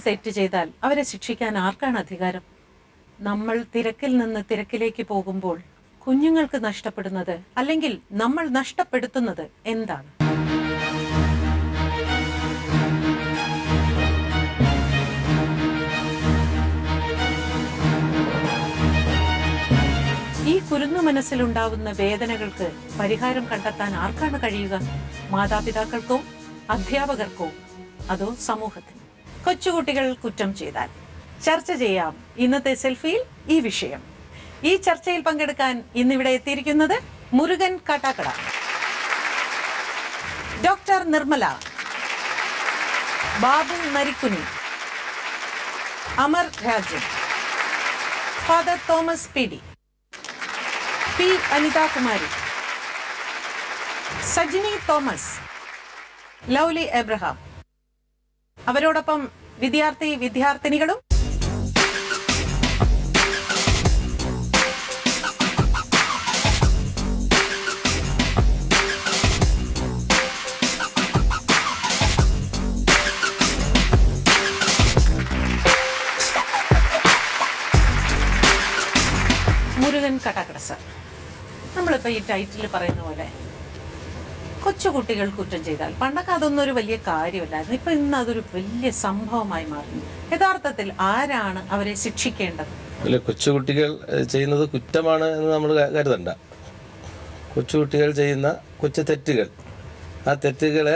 തെറ്റ് ചെയ്താൽ അവരെ ശിക്ഷിക്കാൻ ആർക്കാണ് അധികാരം? നമ്മൾ തിരക്കിൽ നിന്ന് തിരക്കിലേക്ക് പോകുമ്പോൾ കുഞ്ഞുങ്ങൾക്ക് നഷ്ടപ്പെടുന്നത് അല്ലെങ്കിൽ നമ്മൾ നഷ്ടപ്പെടുത്തുന്നത് എന്താണ്? ഈ കുരുന്നു മനസ്സിലുണ്ടാവുന്ന വേദനകൾക്ക് പരിഹാരം കണ്ടെത്താൻ ആർക്കാണ് കഴിയുക? മാതാപിതാക്കൾക്കോ, അധ്യാപകർക്കോ, അതോ സമൂഹത്തിന്? കൊച്ചുകുട്ടികൾ കുറ്റം ചെയ്താൽ ചർച്ച ചെയ്യാം ഇന്നത്തെ സെൽഫിയിൽ ഈ വിഷയം. ഈ ചർച്ചയിൽ പങ്കെടുക്കാൻ ഇന്നിവിടെ എത്തിയിരിക്കുന്നത് Murugan Kattakada, doctor Nirmala, Babu Narikkuni, Amar Rajan, father Thomas P D, P Anithakumari, Sajini Thomas, Lovely Abraham, അവരോടൊപ്പം വിദ്യാർത്ഥിനികളും മുരുകൻ കാട്ടാക്കട സാർ. നമ്മളിപ്പോൾ ഈ ടൈറ്റിൽ പറയുന്ന പോലെ കൊച്ചുകുട്ടികൾ കുറ്റം ചെയ്താൽ പണ്ടൊക്കെ അതൊന്നും ഒരു വലിയ കാര്യമല്ലായിരുന്നു. ഇപ്പൊ ഇന്ന് അതൊരു വലിയ സംഭവമായി മാറുന്നു. യഥാർത്ഥത്തിൽ ആരാണ് അവരെ ശിക്ഷിക്കേണ്ടത്? അല്ല, കൊച്ചുകുട്ടികൾ ചെയ്യുന്നത് കുറ്റമാണ് എന്ന് നമ്മൾ കരുതണ്ട. കൊച്ചുകുട്ടികൾ ചെയ്യുന്ന കൊച്ചു തെറ്റുകൾ, ആ തെറ്റുകളെ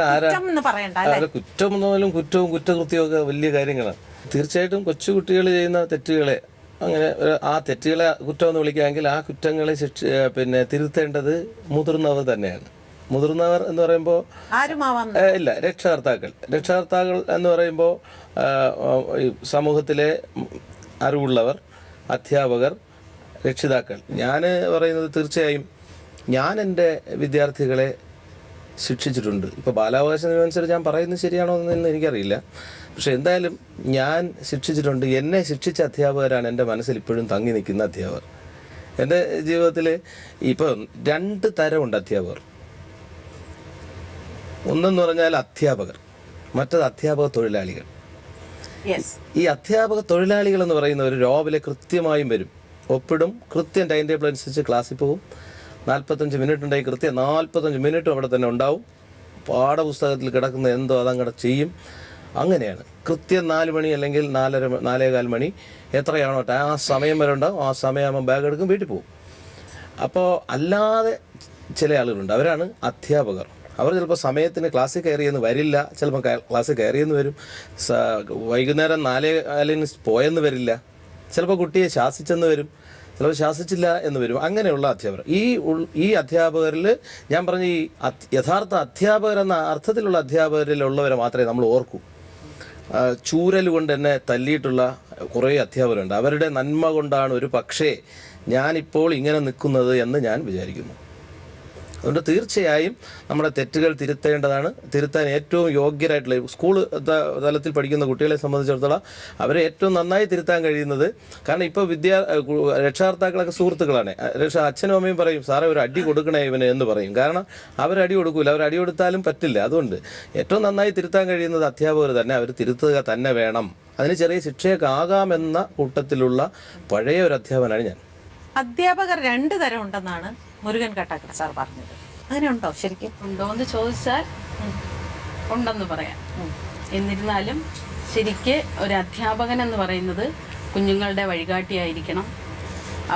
കുറ്റം എന്നാലും കുറ്റവും കുറ്റകൃത്യവും ഒക്കെ വലിയ കാര്യങ്ങളാണ്. തീർച്ചയായിട്ടും കൊച്ചുകുട്ടികൾ ചെയ്യുന്ന തെറ്റുകളെ അങ്ങനെ ആ തെറ്റുകളെ കുറ്റമെന്ന് വിളിക്കാമെങ്കിൽ ആ കുറ്റങ്ങളെ തിരുത്തേണ്ടത് മുതിർന്നവർ തന്നെയാണ്. മുതിർന്നവർ എന്ന് പറയുമ്പോൾ ഇല്ല, രക്ഷകർത്താക്കൾ എന്ന് പറയുമ്പോൾ സമൂഹത്തിലെ അറിവുള്ളവർ, അധ്യാപകർ, രക്ഷിതാക്കൾ. ഞാൻ പറയുന്നത് തീർച്ചയായും ഞാൻ എൻ്റെ വിദ്യാർത്ഥികളെ ശിക്ഷിച്ചിട്ടുണ്ട്. ഇപ്പോൾ ബാലാവകാശ നിയമം അനുസരിച്ച് ഞാൻ പറയുന്നത് ശരിയാണോ എന്ന് എനിക്കറിയില്ല. പക്ഷെ എന്തായാലും ഞാൻ ശിക്ഷിച്ചിട്ടുണ്ട്. എന്നെ ശിക്ഷിച്ച അധ്യാപകരാണ് എൻ്റെ മനസ്സിൽ ഇപ്പോഴും തങ്ങി നിൽക്കുന്ന അധ്യാപകർ. എൻ്റെ ജീവിതത്തിൽ ഇപ്പം 2 തരമുണ്ട് അധ്യാപകർ. ഒന്നെന്ന് പറഞ്ഞാൽ അധ്യാപകർ, മറ്റത് അധ്യാപക തൊഴിലാളികൾ. ഈ അധ്യാപക തൊഴിലാളികൾ എന്ന് പറയുന്നവർ രാവിലെ കൃത്യമായും വരും, ഒപ്പിടും, കൃത്യം ടൈം ടേബിൾ അനുസരിച്ച് ക്ലാസ്സിൽ പോകും. 45 മിനിറ്റ് ഉണ്ടെങ്കിൽ കൃത്യം 45 മിനിറ്റും അവിടെ തന്നെ ഉണ്ടാവും. പാഠപുസ്തകത്തിൽ കിടക്കുന്ന എന്തോ അതങ്ങടെ ചെയ്യും. അങ്ങനെയാണ്. കൃത്യം 4 മണി അല്ലെങ്കിൽ 4:15 മണി എത്രയാണോ ആ സമയം വരെ ഉണ്ടാവും. ആ സമയമാകുമ്പോൾ ബാഗ് എടുക്കും, വീട്ടിൽ പോകും. അപ്പോൾ അല്ലാതെ ചില ആളുകളുണ്ട്, അവരാണ് അധ്യാപകർ. അവർ ചിലപ്പോൾ സമയത്തിന് ക്ലാസ്സിൽ കയറിയെന്ന് വരില്ല, ചിലപ്പോൾ ക്ലാസ്സിൽ കയറിയെന്ന് വരും, വൈകുന്നേരം 4:15 പോയെന്ന് വരില്ല, ചിലപ്പോൾ കുട്ടിയെ ശാസിച്ചെന്ന് വരും, ചിലപ്പോൾ ശാസിച്ചില്ല എന്ന് വരും. അങ്ങനെയുള്ള അധ്യാപകർ. ഈ അധ്യാപകരിൽ ഞാൻ പറഞ്ഞ ഈ യഥാർത്ഥ അധ്യാപകരെന്ന അർത്ഥത്തിലുള്ള അധ്യാപകരിലുള്ളവരെ മാത്രമേ നമ്മൾ ഓർക്കൂ. ചൂരൽ കൊണ്ട് എന്നെ തല്ലിയിട്ടുള്ള കുറേ അധ്യാപകരുണ്ട്. അവരുടെ നന്മ കൊണ്ടാണ് ഒരു പക്ഷേ ഞാനിപ്പോൾ ഇങ്ങനെ നിൽക്കുന്നത് എന്ന് ഞാൻ വിചാരിക്കുന്നു. അതുകൊണ്ട് തീർച്ചയായും നമ്മുടെ തെറ്റുകൾ തിരുത്തേണ്ടതാണ്. തിരുത്താൻ ഏറ്റവും യോഗ്യരായിട്ടുള്ള സ്കൂൾ തലത്തിൽ പഠിക്കുന്ന കുട്ടികളെ സംബന്ധിച്ചിടത്തോളം അവരെ ഏറ്റവും നന്നായി തിരുത്താൻ കഴിയുന്നത്, കാരണം ഇപ്പോൾ രക്ഷകർത്താക്കളൊക്കെ സുഹൃത്തുക്കളാണ്. അച്ഛനും അമ്മയും പറയും, സാറേ ഒരു അടി കൊടുക്കണേ ഇവന് എന്ന് പറയും. കാരണം അവരടി കൊടുക്കൂല, അവരടി കൊടുത്താലും പറ്റില്ല. അതുകൊണ്ട് ഏറ്റവും നന്നായി തിരുത്താൻ കഴിയുന്നത് അധ്യാപകർ തന്നെ. അവർ തിരുത്തുക തന്നെ വേണം. അതിന് ചെറിയ ശിക്ഷയൊക്കെ ആകാമെന്ന കൂട്ടത്തിലുള്ള പഴയ ഒരു അധ്യാപകനാണ് ഞാൻ. അധ്യാപകർ 2 തരം ഉണ്ടെന്നാണ് മുരുകൻ കാട്ടാക്കട സാർ പറഞ്ഞത്. അങ്ങനെ ഉണ്ടോ? ശരിക്കും ഉണ്ടോ എന്ന് ചോദിച്ചാൽ ഉണ്ടെന്ന് പറയാം. എന്നിരുന്നാലും ശരിക്ക് ഒരു അധ്യാപകൻ എന്ന് പറയുന്നത് കുഞ്ഞുങ്ങളുടെ വഴികാട്ടിയായിരിക്കണം.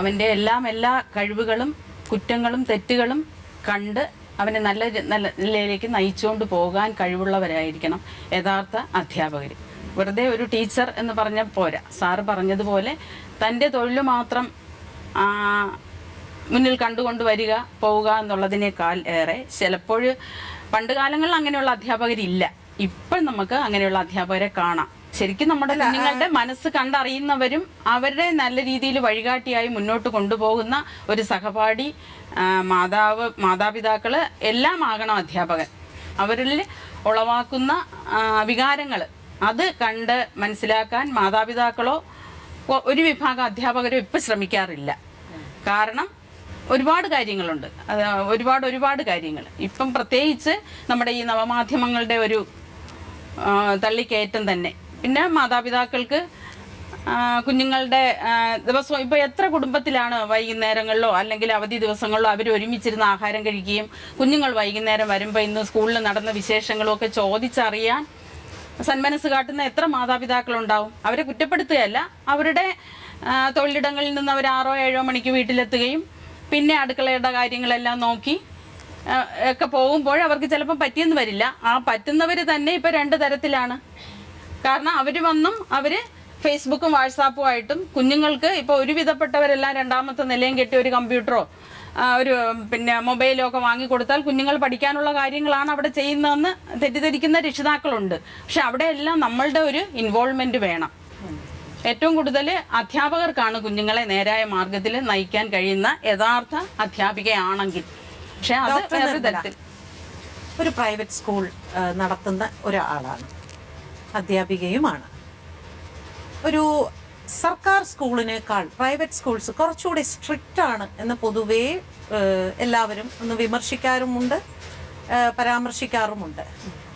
അവൻ്റെ എല്ലാ കഴിവുകളും കുറ്റങ്ങളും തെറ്റുകളും കണ്ട് അവനെ നല്ല നിലയിലേക്ക് നയിച്ചുകൊണ്ട് പോകാൻ കഴിവുള്ളവരായിരിക്കണം യഥാർത്ഥ അധ്യാപകർ. വെറുതെ ഒരു ടീച്ചർ എന്ന് പറഞ്ഞാൽ പോരാ. സാറ് പറഞ്ഞതുപോലെ തൻ്റെ തൊഴിൽ മാത്രം മുന്നിൽ കണ്ടുകൊണ്ട് വരിക പോവുക എന്നുള്ളതിനേക്കാൾ ഏറെ ചിലപ്പോൾ പണ്ട് കാലങ്ങളിൽ അങ്ങനെയുള്ള അധ്യാപകരില്ല. ഇപ്പം നമുക്ക് അങ്ങനെയുള്ള അധ്യാപകരെ കാണാം. ശരിക്കും നമ്മുടെ കുഞ്ഞുങ്ങളുടെ മനസ്സ് കണ്ടറിയുന്നവരും അവരുടെ നല്ല രീതിയിൽ വഴികാട്ടിയായി മുന്നോട്ട് കൊണ്ടുപോകുന്ന ഒരു സഹപാഠി, മാതാപിതാക്കൾ എല്ലാം ആകണം അധ്യാപകൻ. അവരിൽ ഉളവാക്കുന്ന വികാരങ്ങൾ അത് കണ്ട് മനസ്സിലാക്കാൻ മാതാപിതാക്കളോ ഒരു വിഭാഗം അധ്യാപകരോ ഇപ്പം ശ്രമിക്കാറില്ല. കാരണം ഒരുപാട് കാര്യങ്ങളുണ്ട്, ഒരുപാട് കാര്യങ്ങൾ. ഇപ്പം പ്രത്യേകിച്ച് നമ്മുടെ ഈ നവമാധ്യമങ്ങളുടെ ഒരു തള്ളിക്കയറ്റം തന്നെ പിന്നെ മാതാപിതാക്കൾക്ക് കുഞ്ഞുങ്ങളുടെ ദിവസം ഇപ്പോൾ എത്ര കുടുംബത്തിലാണ് വൈകുന്നേരങ്ങളിലോ അല്ലെങ്കിൽ അവധി ദിവസങ്ങളിലോ അവർ ഒരുമിച്ചിരുന്ന് ആഹാരം കഴിക്കുകയും കുഞ്ഞുങ്ങൾ വൈകുന്നേരം വരുമ്പോൾ ഇന്ന് സ്കൂളിൽ നടന്ന വിശേഷങ്ങളും ഒക്കെ ചോദിച്ചറിയാൻ സന്മനസ് കാട്ടുന്ന എത്ര മാതാപിതാക്കളുണ്ടാവും. അവരെ കുറ്റപ്പെടുത്തുകയല്ല, അവരുടെ തൊഴിലിടങ്ങളിൽ നിന്ന് അവർ 6-7 മണിക്ക് വീട്ടിലെത്തുകയും പിന്നെ അടുക്കളയുടെ കാര്യങ്ങളെല്ലാം നോക്കി ഒക്കെ പോകുമ്പോൾ അവർക്ക് ചിലപ്പോൾ പറ്റിയെന്ന് വരില്ല. ആ പറ്റുന്നവർ തന്നെ ഇപ്പോൾ 2 തരത്തിലാണ്. കാരണം അവർ ഫേസ്ബുക്കും വാട്സാപ്പും ആയിട്ടും കുഞ്ഞുങ്ങൾക്ക് ഇപ്പോൾ ഒരുവിധപ്പെട്ടവരെല്ലാം 2ാമത്തെ നിലയും കെട്ടി ഒരു കമ്പ്യൂട്ടറോ ഒരു മൊബൈലോ ഒക്കെ വാങ്ങിക്കൊടുത്താൽ കുഞ്ഞുങ്ങൾ പഠിക്കാനുള്ള കാര്യങ്ങളാണ് അവിടെ ചെയ്യുന്നതെന്ന് തെറ്റിദ്ധരിക്കുന്ന രക്ഷിതാക്കളുണ്ട്. പക്ഷെ അവിടെയെല്ലാം നമ്മളുടെ ഒരു ഇൻവോൾവ്മെന്റ് വേണം. ഏറ്റവും കൂടുതൽ അധ്യാപകർക്കാണ് കുഞ്ഞുങ്ങളെ നേരായ മാർഗത്തിൽ നയിക്കാൻ കഴിയുന്ന യഥാർത്ഥ അധ്യാപികയാണെങ്കിൽ. പക്ഷെ അത് വേറൊരു തരത്തിൽ ഒരു പ്രൈവറ്റ് സ്കൂൾ നടത്തുന്ന ഒരാളാണ്, അധ്യാപികയുമാണ്. ഒരു സർക്കാർ സ്കൂളിനേക്കാൾ പ്രൈവറ്റ് സ്കൂൾസ് കുറച്ചുകൂടി സ്ട്രിക്റ്റ് ആണ് എന്ന് പൊതുവേ എല്ലാവരും ഒന്ന് വിമർശിക്കാറുമുണ്ട്, പരാമർശിക്കാറുമുണ്ട്.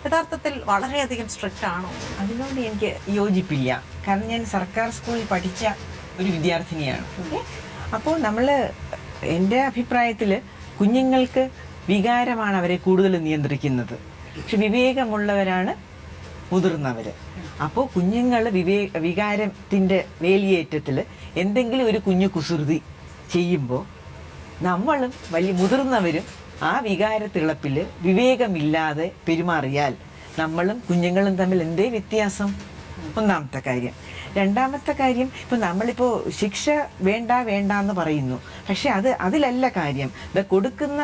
യഥാർത്ഥത്തിൽ വളരെയധികം സ്ട്രിക്റ്റ് ആണോ? അതിനോട് എനിക്ക് യോജിപ്പില്ല. കാരണം ഞാൻ സർക്കാർ സ്കൂളിൽ പഠിച്ച ഒരു വിദ്യാർത്ഥിനിയാണ്. അപ്പോൾ എൻ്റെ അഭിപ്രായത്തിൽ കുഞ്ഞുങ്ങൾക്ക് വികാരമാണ് അവരെ കൂടുതൽ നിയന്ത്രിക്കുന്നത്. പക്ഷെ വിവേകമുള്ളവരാണ് മുതിർന്നവർ. അപ്പോൾ കുഞ്ഞുങ്ങൾ വികാരത്തിൻ്റെ വേലിയേറ്റത്തിൽ എന്തെങ്കിലും ഒരു കുഞ്ഞു കുസൃതി ചെയ്യുമ്പോൾ നമ്മളും വലിയ മുതിർന്നവരും ആ വികാരത്തിളപ്പിൽ വിവേകമില്ലാതെ പെരുമാറിയാൽ നമ്മളും കുഞ്ഞുങ്ങളും തമ്മിൽ എന്തേ വ്യത്യാസം? ഒന്നാമത്തെ കാര്യം. രണ്ടാമത്തെ കാര്യം, ഇപ്പോൾ നമ്മളിപ്പോൾ ശിക്ഷ വേണ്ട എന്ന് പറയുന്നു. പക്ഷെ അതിലല്ല കാര്യം, കൊടുക്കുന്ന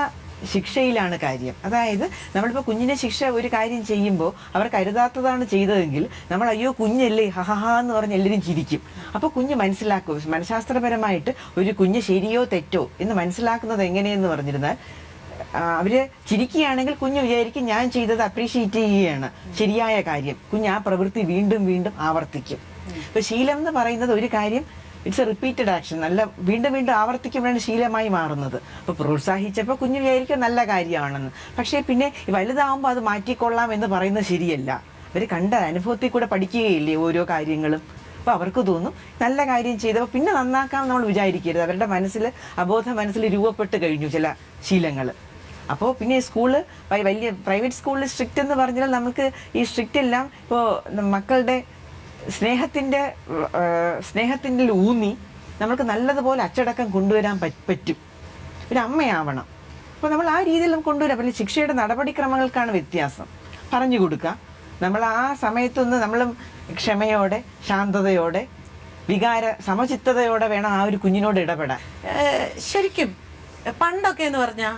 ശിക്ഷയിലാണ് കാര്യം. അതായത് നമ്മളിപ്പോൾ കുഞ്ഞിനെ ശിക്ഷ ഒരു കാര്യം ചെയ്യുമ്പോൾ അവർ കരുതാത്തതാണ് ചെയ്തതെങ്കിൽ നമ്മൾ അയ്യോ കുഞ്ഞല്ലേ ഹഹഹാ എന്ന് പറഞ്ഞ് എല്ലാവരും ചിരിക്കും. അപ്പോൾ കുഞ്ഞ് മനസ്സിലാക്കും. മനഃശാസ്ത്രപരമായിട്ട് ഒരു കുഞ്ഞ് ശരിയോ തെറ്റോ എന്ന് മനസ്സിലാക്കുന്നത് എങ്ങനെയെന്ന് പറഞ്ഞിരുന്നാൽ അവർ ചിരിക്കുകയാണെങ്കിൽ കുഞ്ഞ് വിചാരിക്കും ഞാൻ ചെയ്തത് അപ്രീഷിയേറ്റ് ചെയ്യുകയാണ്, ശരിയായ കാര്യം. കുഞ്ഞ് ആ പ്രവൃത്തി വീണ്ടും വീണ്ടും ആവർത്തിക്കും. ഇപ്പോൾ ശീലം എന്ന് പറയുന്നത് ഒരു കാര്യം ഇറ്റ്സ് എ റിപ്പീറ്റഡ് ആക്ഷൻ. നല്ല വീണ്ടും വീണ്ടും ആവർത്തിക്കുമ്പോഴാണ് ശീലമായി മാറുന്നത്. അപ്പോൾ പ്രോത്സാഹിച്ചപ്പോൾ കുഞ്ഞ് വിചാരിക്കും നല്ല കാര്യമാണെന്ന്. പക്ഷേ പിന്നെ വലുതാവുമ്പോൾ അത് മാറ്റിക്കൊള്ളാം എന്ന് പറയുന്നത് ശരിയല്ല. അവർ കണ്ട അനുഭവത്തിൽ കൂടെ പഠിക്കുകയില്ലേ ഓരോ കാര്യങ്ങളും. അപ്പോൾ അവർക്ക് തോന്നും നല്ല കാര്യം ചെയ്തപ്പോൾ പിന്നെ നന്നാക്കാം നമ്മൾ വിചാരിക്കരുത്. അവരുടെ അബോധ മനസ്സിൽ രൂപപ്പെട്ട് കഴിഞ്ഞു ചില ശീലങ്ങൾ. അപ്പോൾ പിന്നെ സ്കൂള് വലിയ പ്രൈവറ്റ് സ്കൂളിൽ സ്ട്രിക്റ്റ് എന്ന് പറഞ്ഞാൽ നമുക്ക് ഈ സ്ട്രിക്റ്റ് എല്ലാം ഇപ്പോൾ മക്കളുടെ സ്നേഹത്തിൻ്റെ ഊന്നി നമുക്ക് നല്ലതുപോലെ അച്ചടക്കം കൊണ്ടുവരാൻ പറ്റും. ഒരു അമ്മയാവണം. അപ്പോൾ നമ്മൾ ആ രീതിയിൽ നമുക്ക് കൊണ്ടുവരാം. പിന്നെ ശിക്ഷയുടെ നടപടിക്രമങ്ങൾക്കാണ് വ്യത്യാസം. പറഞ്ഞു കൊടുക്കുക. നമ്മൾ ആ സമയത്തൊന്ന് നമ്മളും ക്ഷമയോടെ ശാന്തതയോടെ സമചിത്തതയോടെ വേണം ആ ഒരു കുഞ്ഞിനോട് ഇടപെടാൻ. ശരിക്കും പണ്ടൊക്കെ എന്ന് പറഞ്ഞാൽ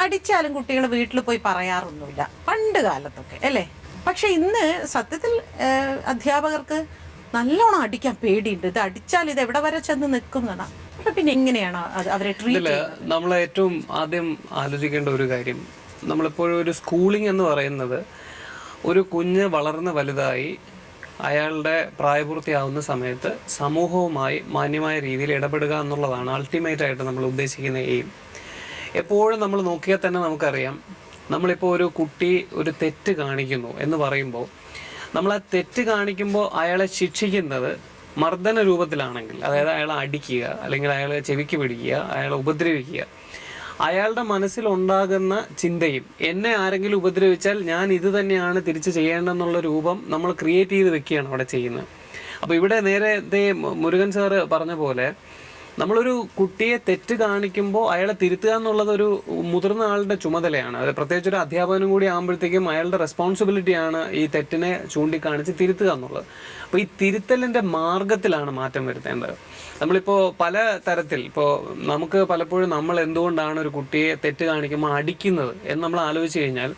അടിച്ചാലും കുട്ടികൾ വീട്ടിൽ പോയി പറയാറൊന്നുമില്ല, പണ്ട് കാലത്തൊക്കെ അല്ലേ. പക്ഷെ ഇന്ന് സത്യത്തിൽ അധ്യാപകർക്ക് നല്ലോണം അടിക്കാൻ പേടിയുണ്ട്. ഇത് അടിച്ചാൽ ഇത് എവിടെ വരെ ചെന്ന് നിൽക്കുന്നതാണ്. അപ്പൊ പിന്നെ എങ്ങനെയാണ് അവരെ ട്രീറ്റ്? നമ്മൾ ഏറ്റവും ആദ്യം ആലോചിക്കേണ്ട ഒരു കാര്യം, നമ്മളിപ്പോഴും ഒരു സ്കൂളിംഗ് എന്ന് പറയുന്നത് ഒരു കുഞ്ഞ് വളർന്ന് വലുതായി അയാളുടെ പ്രായപൂർത്തിയാവുന്ന സമയത്ത് സമൂഹവുമായി മാന്യമായ രീതിയിൽ ഇടപെടുക എന്നുള്ളതാണ് അൾട്ടിമേറ്റ് ആയിട്ട് നമ്മൾ ഉദ്ദേശിക്കുന്ന എയിം. എപ്പോഴും നമ്മൾ നോക്കിയാൽ തന്നെ നമുക്കറിയാം, നമ്മളിപ്പോൾ ഒരു കുട്ടി ഒരു തെറ്റ് കാണിക്കുന്നു എന്ന് പറയുമ്പോൾ നമ്മൾ ആ തെറ്റ് കാണിക്കുമ്പോൾ അയാളെ ശിക്ഷിക്കുന്നത് മർദ്ദന രൂപത്തിലാണെങ്കിൽ, അതായത് അയാളെ അടിക്കുക അല്ലെങ്കിൽ അയാളെ ചെവിക്ക് പിടിക്കുക, അയാളെ ഉപദ്രവിക്കുക, അയാളുടെ മനസ്സിലുണ്ടാകുന്ന ചിന്തയും എന്നെ ആരെങ്കിലും ഉപദ്രവിച്ചാൽ ഞാൻ ഇത് തന്നെയാണ് തിരിച്ച് ചെയ്യേണ്ടതെന്നുള്ള രൂപം നമ്മൾ ക്രിയേറ്റ് ചെയ്ത് വെക്കുകയാണ് അവിടെ ചെയ്യുന്നത്. അപ്പോൾ ഇവിടെ നേരത്തെ മുരുകൻ സാറ് പറഞ്ഞ പോലെ നമ്മളൊരു കുട്ടിയെ തെറ്റ് കാണിക്കുമ്പോൾ അയാളെ തിരുത്തുക എന്നുള്ളത് ഒരു മുതിർന്ന ആളുടെ ചുമതലയാണ്. അത് പ്രത്യേകിച്ച് ഒരു അധ്യാപകനും കൂടി ആകുമ്പോഴത്തേക്കും അയാളുടെ റെസ്പോൺസിബിലിറ്റിയാണ് ഈ തെറ്റിനെ ചൂണ്ടിക്കാണിച്ച് തിരുത്തുക എന്നുള്ളത്. അപ്പോൾ ഈ തിരുത്തലിൻ്റെ മാർഗത്തിലാണ് മാറ്റം വരുത്തേണ്ടത്. നമ്മളിപ്പോൾ പല തരത്തിൽ ഇപ്പോൾ നമുക്ക് പലപ്പോഴും നമ്മൾ എന്തുകൊണ്ടാണ് ഒരു കുട്ടിയെ തെറ്റ് കാണിക്കുമ്പോൾ അടിക്കുന്നത് എന്ന് നമ്മൾ ആലോചിച്ച് കഴിഞ്ഞാൽ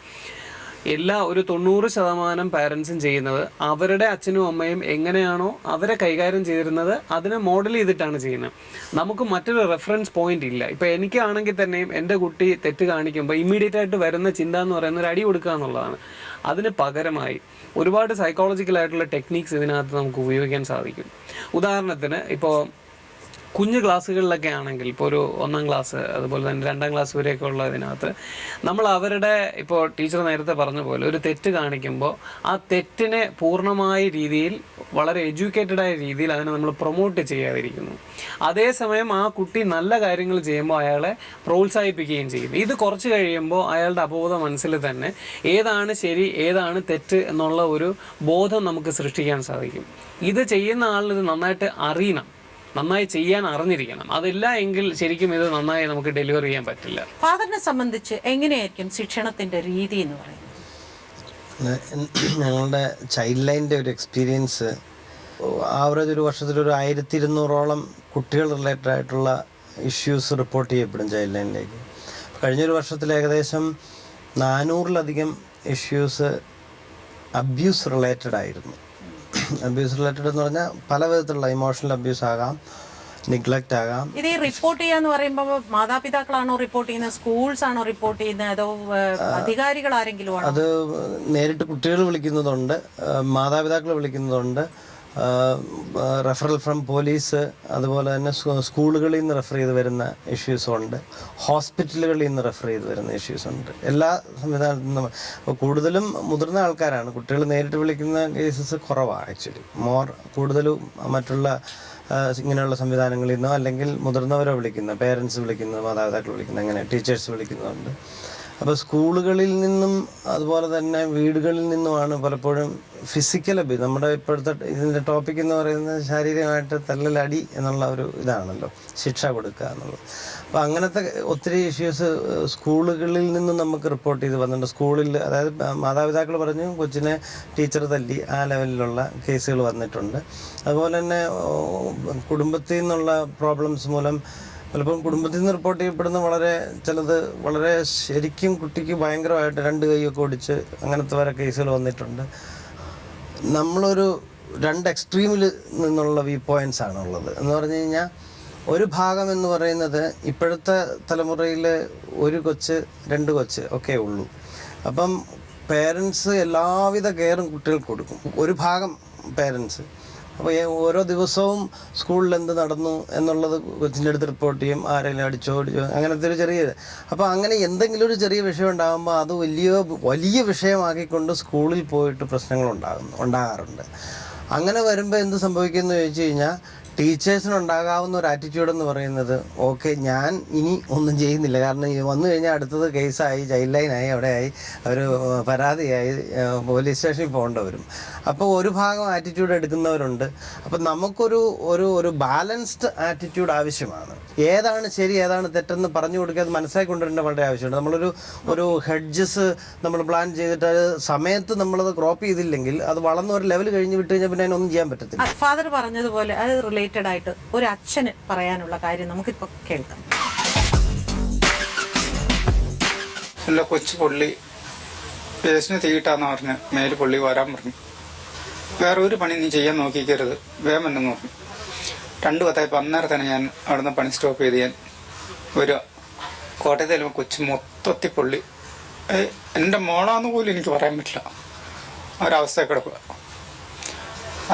ഒരു 90% പാരൻസും ചെയ്യുന്നത് അവരുടെ അച്ഛനും അമ്മയും എങ്ങനെയാണോ അവരെ കൈകാര്യം ചെയ്തിരുന്നത് അതിനെ മോഡൽ ചെയ്തിട്ടാണ് ചെയ്യുന്നത്. നമുക്ക് മറ്റൊരു റെഫറൻസ് പോയിന്റ് ഇല്ല. ഇപ്പം എനിക്കാണെങ്കിൽ തന്നെയും എൻ്റെ കുട്ടി തെറ്റ് കാണിക്കുമ്പോൾ ഇമ്മീഡിയറ്റ് ആയിട്ട് വരുന്ന ചിന്ത എന്ന് പറയുന്നത് ഒരു അടി കൊടുക്കുക എന്നുള്ളതാണ്. അതിന് പകരമായി ഒരുപാട് സൈക്കോളജിക്കലായിട്ടുള്ള ടെക്നീക്സ് ഇതിനകത്ത് നമുക്ക് ഉപയോഗിക്കാൻ സാധിക്കും. ഉദാഹരണത്തിന് ഇപ്പോൾ കുഞ്ഞു ക്ലാസ്സുകളിലൊക്കെ ആണെങ്കിൽ ഇപ്പോൾ ഒരു 1ാം ക്ലാസ് അതുപോലെ തന്നെ 2ാം ക്ലാസ് വരെയൊക്കെ ഉള്ളതിനകത്ത് നമ്മൾ അവരുടെ ഇപ്പോൾ ടീച്ചർ നേരത്തെ പറഞ്ഞ പോലെ ഒരു തെറ്റ് കാണിക്കുമ്പോൾ ആ തെറ്റിനെ പൂർണ്ണമായ രീതിയിൽ വളരെ എഡ്യൂക്കേറ്റഡായ രീതിയിൽ അതിനെ നമ്മൾ പ്രൊമോട്ട് ചെയ്യാതിരിക്കുന്നു. അതേസമയം ആ കുട്ടി നല്ല കാര്യങ്ങൾ ചെയ്യുമ്പോൾ അയാളെ പ്രോത്സാഹിപ്പിക്കുകയും ചെയ്യും. ഇത് കുറച്ച് കഴിയുമ്പോൾ അയാളുടെ അബോധ മനസ്സിൽ തന്നെ ഏതാണ് ശരി ഏതാണ് തെറ്റ് എന്നുള്ള ഒരു ബോധം നമുക്ക് സൃഷ്ടിക്കാൻ സാധിക്കും. ഇത് ചെയ്യുന്ന ആളിന് ഇത് നന്നായിട്ട് അറിയണം, നന്നായി ചെയ്യാൻ അറിഞ്ഞിരിക്കണം. അതില്ല എങ്കിൽ ശരിക്കും ഇത് നന്നായി നമുക്ക് ഡെലിവർ ചെയ്യാൻ പറ്റില്ല. ഫാദറിനെ സംബന്ധിച്ച് എങ്ങനെയായിരിക്കും ശിക്ഷണത്തിന്റെ രീതി എന്ന് പറയുന്നത്? ഞങ്ങളുടെ ചൈൽഡ് ലൈനിൻ്റെ ഒരു എക്സ്പീരിയൻസ്, ആവറേജ് ഒരു വർഷത്തിലൊരു 1200ഓളം കുട്ടികൾ റിലേറ്റഡ് ആയിട്ടുള്ള ഇഷ്യൂസ് റിപ്പോർട്ട് ചെയ്യപ്പെടും ചൈൽഡ് ലൈനിലേക്ക്. കഴിഞ്ഞൊരു വർഷത്തിൽ ഏകദേശം 400-ലധികം ഇഷ്യൂസ് അബ്യൂസ് റിലേറ്റഡ് ആയിരുന്നു. അബ്യൂസ് റിലേറ്റഡ് എന്ന് പറഞ്ഞാൽ പല വിധത്തിലുള്ള ഇമോഷണൽ അബ്യൂസ് ആകാം, നിഗ്ലക്റ്റ് ആകാം. ഇത് ഈ റിപ്പോർട്ട് ചെയ്യാന്ന് പറയുമ്പോൾ മാതാപിതാക്കളാണോ റിപ്പോർട്ട് ചെയ്യുന്നത്, സ്കൂൾസ് ആണോ റിപ്പോർട്ട് ചെയ്യുന്നത്, അതോ അധികാരികൾ ആരെങ്കിലും ആണോ? അത് നേരിട്ട് കുട്ടികൾ വിളിക്കുന്നതുണ്ട്, മാതാപിതാക്കൾ വിളിക്കുന്നതുണ്ട്, റെഫറൽ ഫ്രം പോലീസ്, അതുപോലെ തന്നെ സ്കൂളുകളിൽ നിന്ന് റെഫർ ചെയ്ത് വരുന്ന ഇഷ്യൂസും ഉണ്ട്, ഹോസ്പിറ്റലുകളിൽ നിന്ന് റെഫർ ചെയ്ത് വരുന്ന ഇഷ്യൂസ് ഉണ്ട്. എല്ലാ സംവിധാനത്തിൽ നിന്നും കൂടുതലും മുതിർന്ന ആൾക്കാരാണ്. കുട്ടികൾ നേരിട്ട് വിളിക്കുന്ന കേസസ് കുറവാണ് ആക്ച്വലി. കൂടുതലും മറ്റുള്ള ഇങ്ങനെയുള്ള സംവിധാനങ്ങളിൽ നിന്നോ അല്ലെങ്കിൽ മുതിർന്നവരോ വിളിക്കുന്ന, പേരൻസ് വിളിക്കുന്ന, മാതാപിതാക്കൾ വിളിക്കുന്ന, അങ്ങനെ ടീച്ചേഴ്സ് വിളിക്കുന്നുണ്ട്. അപ്പോൾ സ്കൂളുകളിൽ നിന്നും അതുപോലെ തന്നെ വീടുകളിൽ നിന്നുമാണ് പലപ്പോഴും ഫിസിക്കൽ അബ്യൂസ്. നമ്മുടെ ഇപ്പോഴത്തെ ഇതിൻ്റെ ടോപ്പിക് എന്ന് പറയുന്നത് ശാരീരികമായിട്ട് തല്ലലടി എന്നുള്ള ഒരു ഇതാണല്ലോ, ശിക്ഷ കൊടുക്കുക എന്നുള്ളത്. അപ്പോൾ അങ്ങനത്തെ ഒത്തിരി ഇഷ്യൂസ് സ്കൂളുകളിൽ നിന്നും നമുക്ക് റിപ്പോർട്ട് ചെയ്ത് വന്നിട്ടുണ്ട്. സ്കൂളിൽ, അതായത് മാതാപിതാക്കൾ പറഞ്ഞു കൊച്ചിനെ ടീച്ചർ തല്ലി, ആ ലെവലിലുള്ള കേസുകൾ വന്നിട്ടുണ്ട്. അതുപോലെ തന്നെ കുടുംബത്തിൽ നിന്നുള്ള പ്രോബ്ലംസ് മൂലം പലപ്പോഴും കുടുംബത്തിൽ നിന്ന് റിപ്പോർട്ട് ചെയ്യപ്പെടുന്ന ചിലത് വളരെ ശരിക്കും കുട്ടിക്ക് ഭയങ്കരമായിട്ട് 2 കൈയൊക്കെ ഒടിച്ച് അങ്ങനത്തെ വരെ കേസുകൾ വന്നിട്ടുണ്ട്. നമ്മളൊരു 2 എക്സ്ട്രീമിൽ നിന്നുള്ള വ്യൂ പോയിൻറ്റ്സ് ആണുള്ളത്. എന്ന് പറഞ്ഞു കഴിഞ്ഞാൽ ഒരു ഭാഗം എന്ന് പറയുന്നത് ഇപ്പോഴത്തെ തലമുറയിൽ 1 കൊച്ച് 2 കൊച്ച് ഒക്കെ ഉള്ളൂ. അപ്പം പേരൻസ് എല്ലാവിധ കെയറും കുട്ടികൾക്ക് കൊടുക്കും, ഒരു ഭാഗം പേരൻസ്. അപ്പോൾ ഓരോ ദിവസവും സ്കൂളിൽ എന്ത് നടന്നു എന്നുള്ളത് കൊച്ചിൻ്റെ അടുത്ത് റിപ്പോർട്ട് ചെയ്യും, ആരെങ്കിലും അടിച്ചോ അങ്ങനത്തെ ഒരു ചെറിയ. അപ്പോൾ അങ്ങനെ എന്തെങ്കിലും ഒരു ചെറിയ വിഷയം ഉണ്ടാകുമ്പോൾ അത് വലിയ വിഷയമാക്കിക്കൊണ്ട് സ്കൂളിൽ പോയിട്ട് പ്രശ്നങ്ങൾ ഉണ്ടാകാറുണ്ട്. അങ്ങനെ വരുമ്പോൾ എന്ത് സംഭവിക്കുമെന്ന് ചോദിച്ചു കഴിഞ്ഞാൽ ടീച്ചേഴ്സിനുണ്ടാകാവുന്ന ഒരു ആറ്റിറ്റ്യൂഡ് എന്ന് പറയുന്നത്, ഓക്കെ ഞാൻ ഇനി ഒന്നും ചെയ്യുന്നില്ല, കാരണം വന്നു കഴിഞ്ഞാൽ അടുത്തത് കേസായി, ചൈൽഡ് ലൈനായി, അവിടെയായി, ഒരു പരാതിയായി, പോലീസ് സ്റ്റേഷനിൽ പോകേണ്ടി വരും. അപ്പോൾ ഒരു ഭാഗം ആറ്റിറ്റ്യൂഡ് എടുക്കുന്നവരുണ്ട്. അപ്പം നമുക്കൊരു ഒരു ബാലൻസ്ഡ് ആറ്റിറ്റ്യൂഡ് ആവശ്യമാണ്. ഏതാണ് ശരി ഏതാണ് തെറ്റെന്ന് പറഞ്ഞു കൊടുക്കുക, അത് മനസ്സിലാക്കി കൊണ്ടുവരേണ്ട വളരെ ആവശ്യമുണ്ട്. നമ്മളൊരു ഹെഡ്ജസ് നമ്മൾ പ്ലാൻ ചെയ്തിട്ട് സമയത്ത് നമ്മളത് ക്രോപ്പ് ചെയ്തില്ലെങ്കിൽ അത് വളർന്ന ഒരു ലെവൽ കഴിഞ്ഞ് വിട്ട് കഴിഞ്ഞാൽ പിന്നെ അതിനൊന്നും ചെയ്യാൻ പറ്റത്തില്ല. ഫാദർ പറഞ്ഞതുപോലെ അത് റിലേറ്റഡ് ആയിട്ട് ഒരു അച്ഛന് പറയാനുള്ള കാര്യം നമുക്കിപ്പോൾ കേൾക്കാം. അല്ല, കൊച്ചു പൊള്ളി പേസിന് തീയിട്ടാന്ന് പറഞ്ഞ് മേല് പൊള്ളി വരാൻ പറഞ്ഞു. വേറെ ഒരു പണി നീ ചെയ്യാൻ നോക്കിക്കരുത്, വേഗം എന്നു പറഞ്ഞു. 2 പത്തായപ്പോൾ അന്നേരം തന്നെ ഞാൻ അവിടുന്ന് പണി സ്റ്റോപ്പ് ചെയ്ത് ഞാൻ വരിക. കോട്ടയത്ത് ചെല്ലുമ്പോൾ കൊച്ചു മൊത്തത്തിൽ പൊള്ളി. എൻ്റെ മോളാന്ന് പോലും എനിക്ക് പറയാൻ പറ്റില്ല, ഒരവസ്ഥ കിടക്കുക.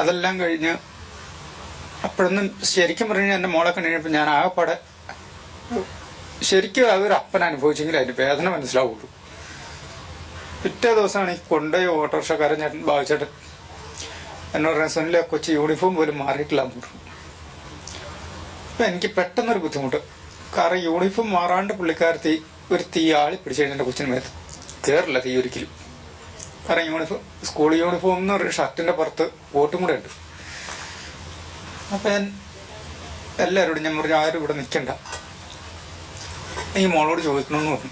അതെല്ലാം കഴിഞ്ഞ് അപ്പോഴൊന്നും ശരിക്കും പറഞ്ഞു എൻ്റെ മോളെ കഴിഞ്ഞപ്പോൾ ഞാൻ ആകെപ്പാടെ ശരിക്കും അതൊരു അപ്പൻ അനുഭവിച്ചെങ്കിൽ അതിൻ്റെ വേദന മനസ്സിലാവുള്ളൂ. പിറ്റേ ദിവസമാണ് ഈ കൊണ്ടുപോയി ഓട്ടോറിക്ഷക്കാരൻ ചേട്ടൻ ബാബുചേട്ടൻ എന്നോട് പറഞ്ഞ, സുനിലെ കൊച്ചു യൂണിഫോം പോലും മാറിയിട്ടില്ല എന്ന് പറഞ്ഞു. അപ്പം എനിക്ക് പെട്ടെന്നൊരു ബുദ്ധിമുട്ട്. കാരണം യൂണിഫോം മാറാണ്ട് പുള്ളിക്കാരത്തി ഒരു തീ ആളി പിടിച്ചു കഴിഞ്ഞാൽ എൻ്റെ കൊച്ചിന് മേത്ത് കയറില്ല തീ ഒരിക്കലും. കാരണം സ്കൂൾ യൂണിഫോം എന്ന് പറയുന്ന ഷർട്ടിൻ്റെ പുറത്ത് കോട്ടും കൂടെ ഉണ്ട്. അപ്പം ഞാൻ എല്ലാവരോടും ഞാൻ പറഞ്ഞു, ആരും ഇവിടെ നിൽക്കണ്ട, ഈ മോളോട് ചോദിക്കണമെന്ന് പറഞ്ഞു.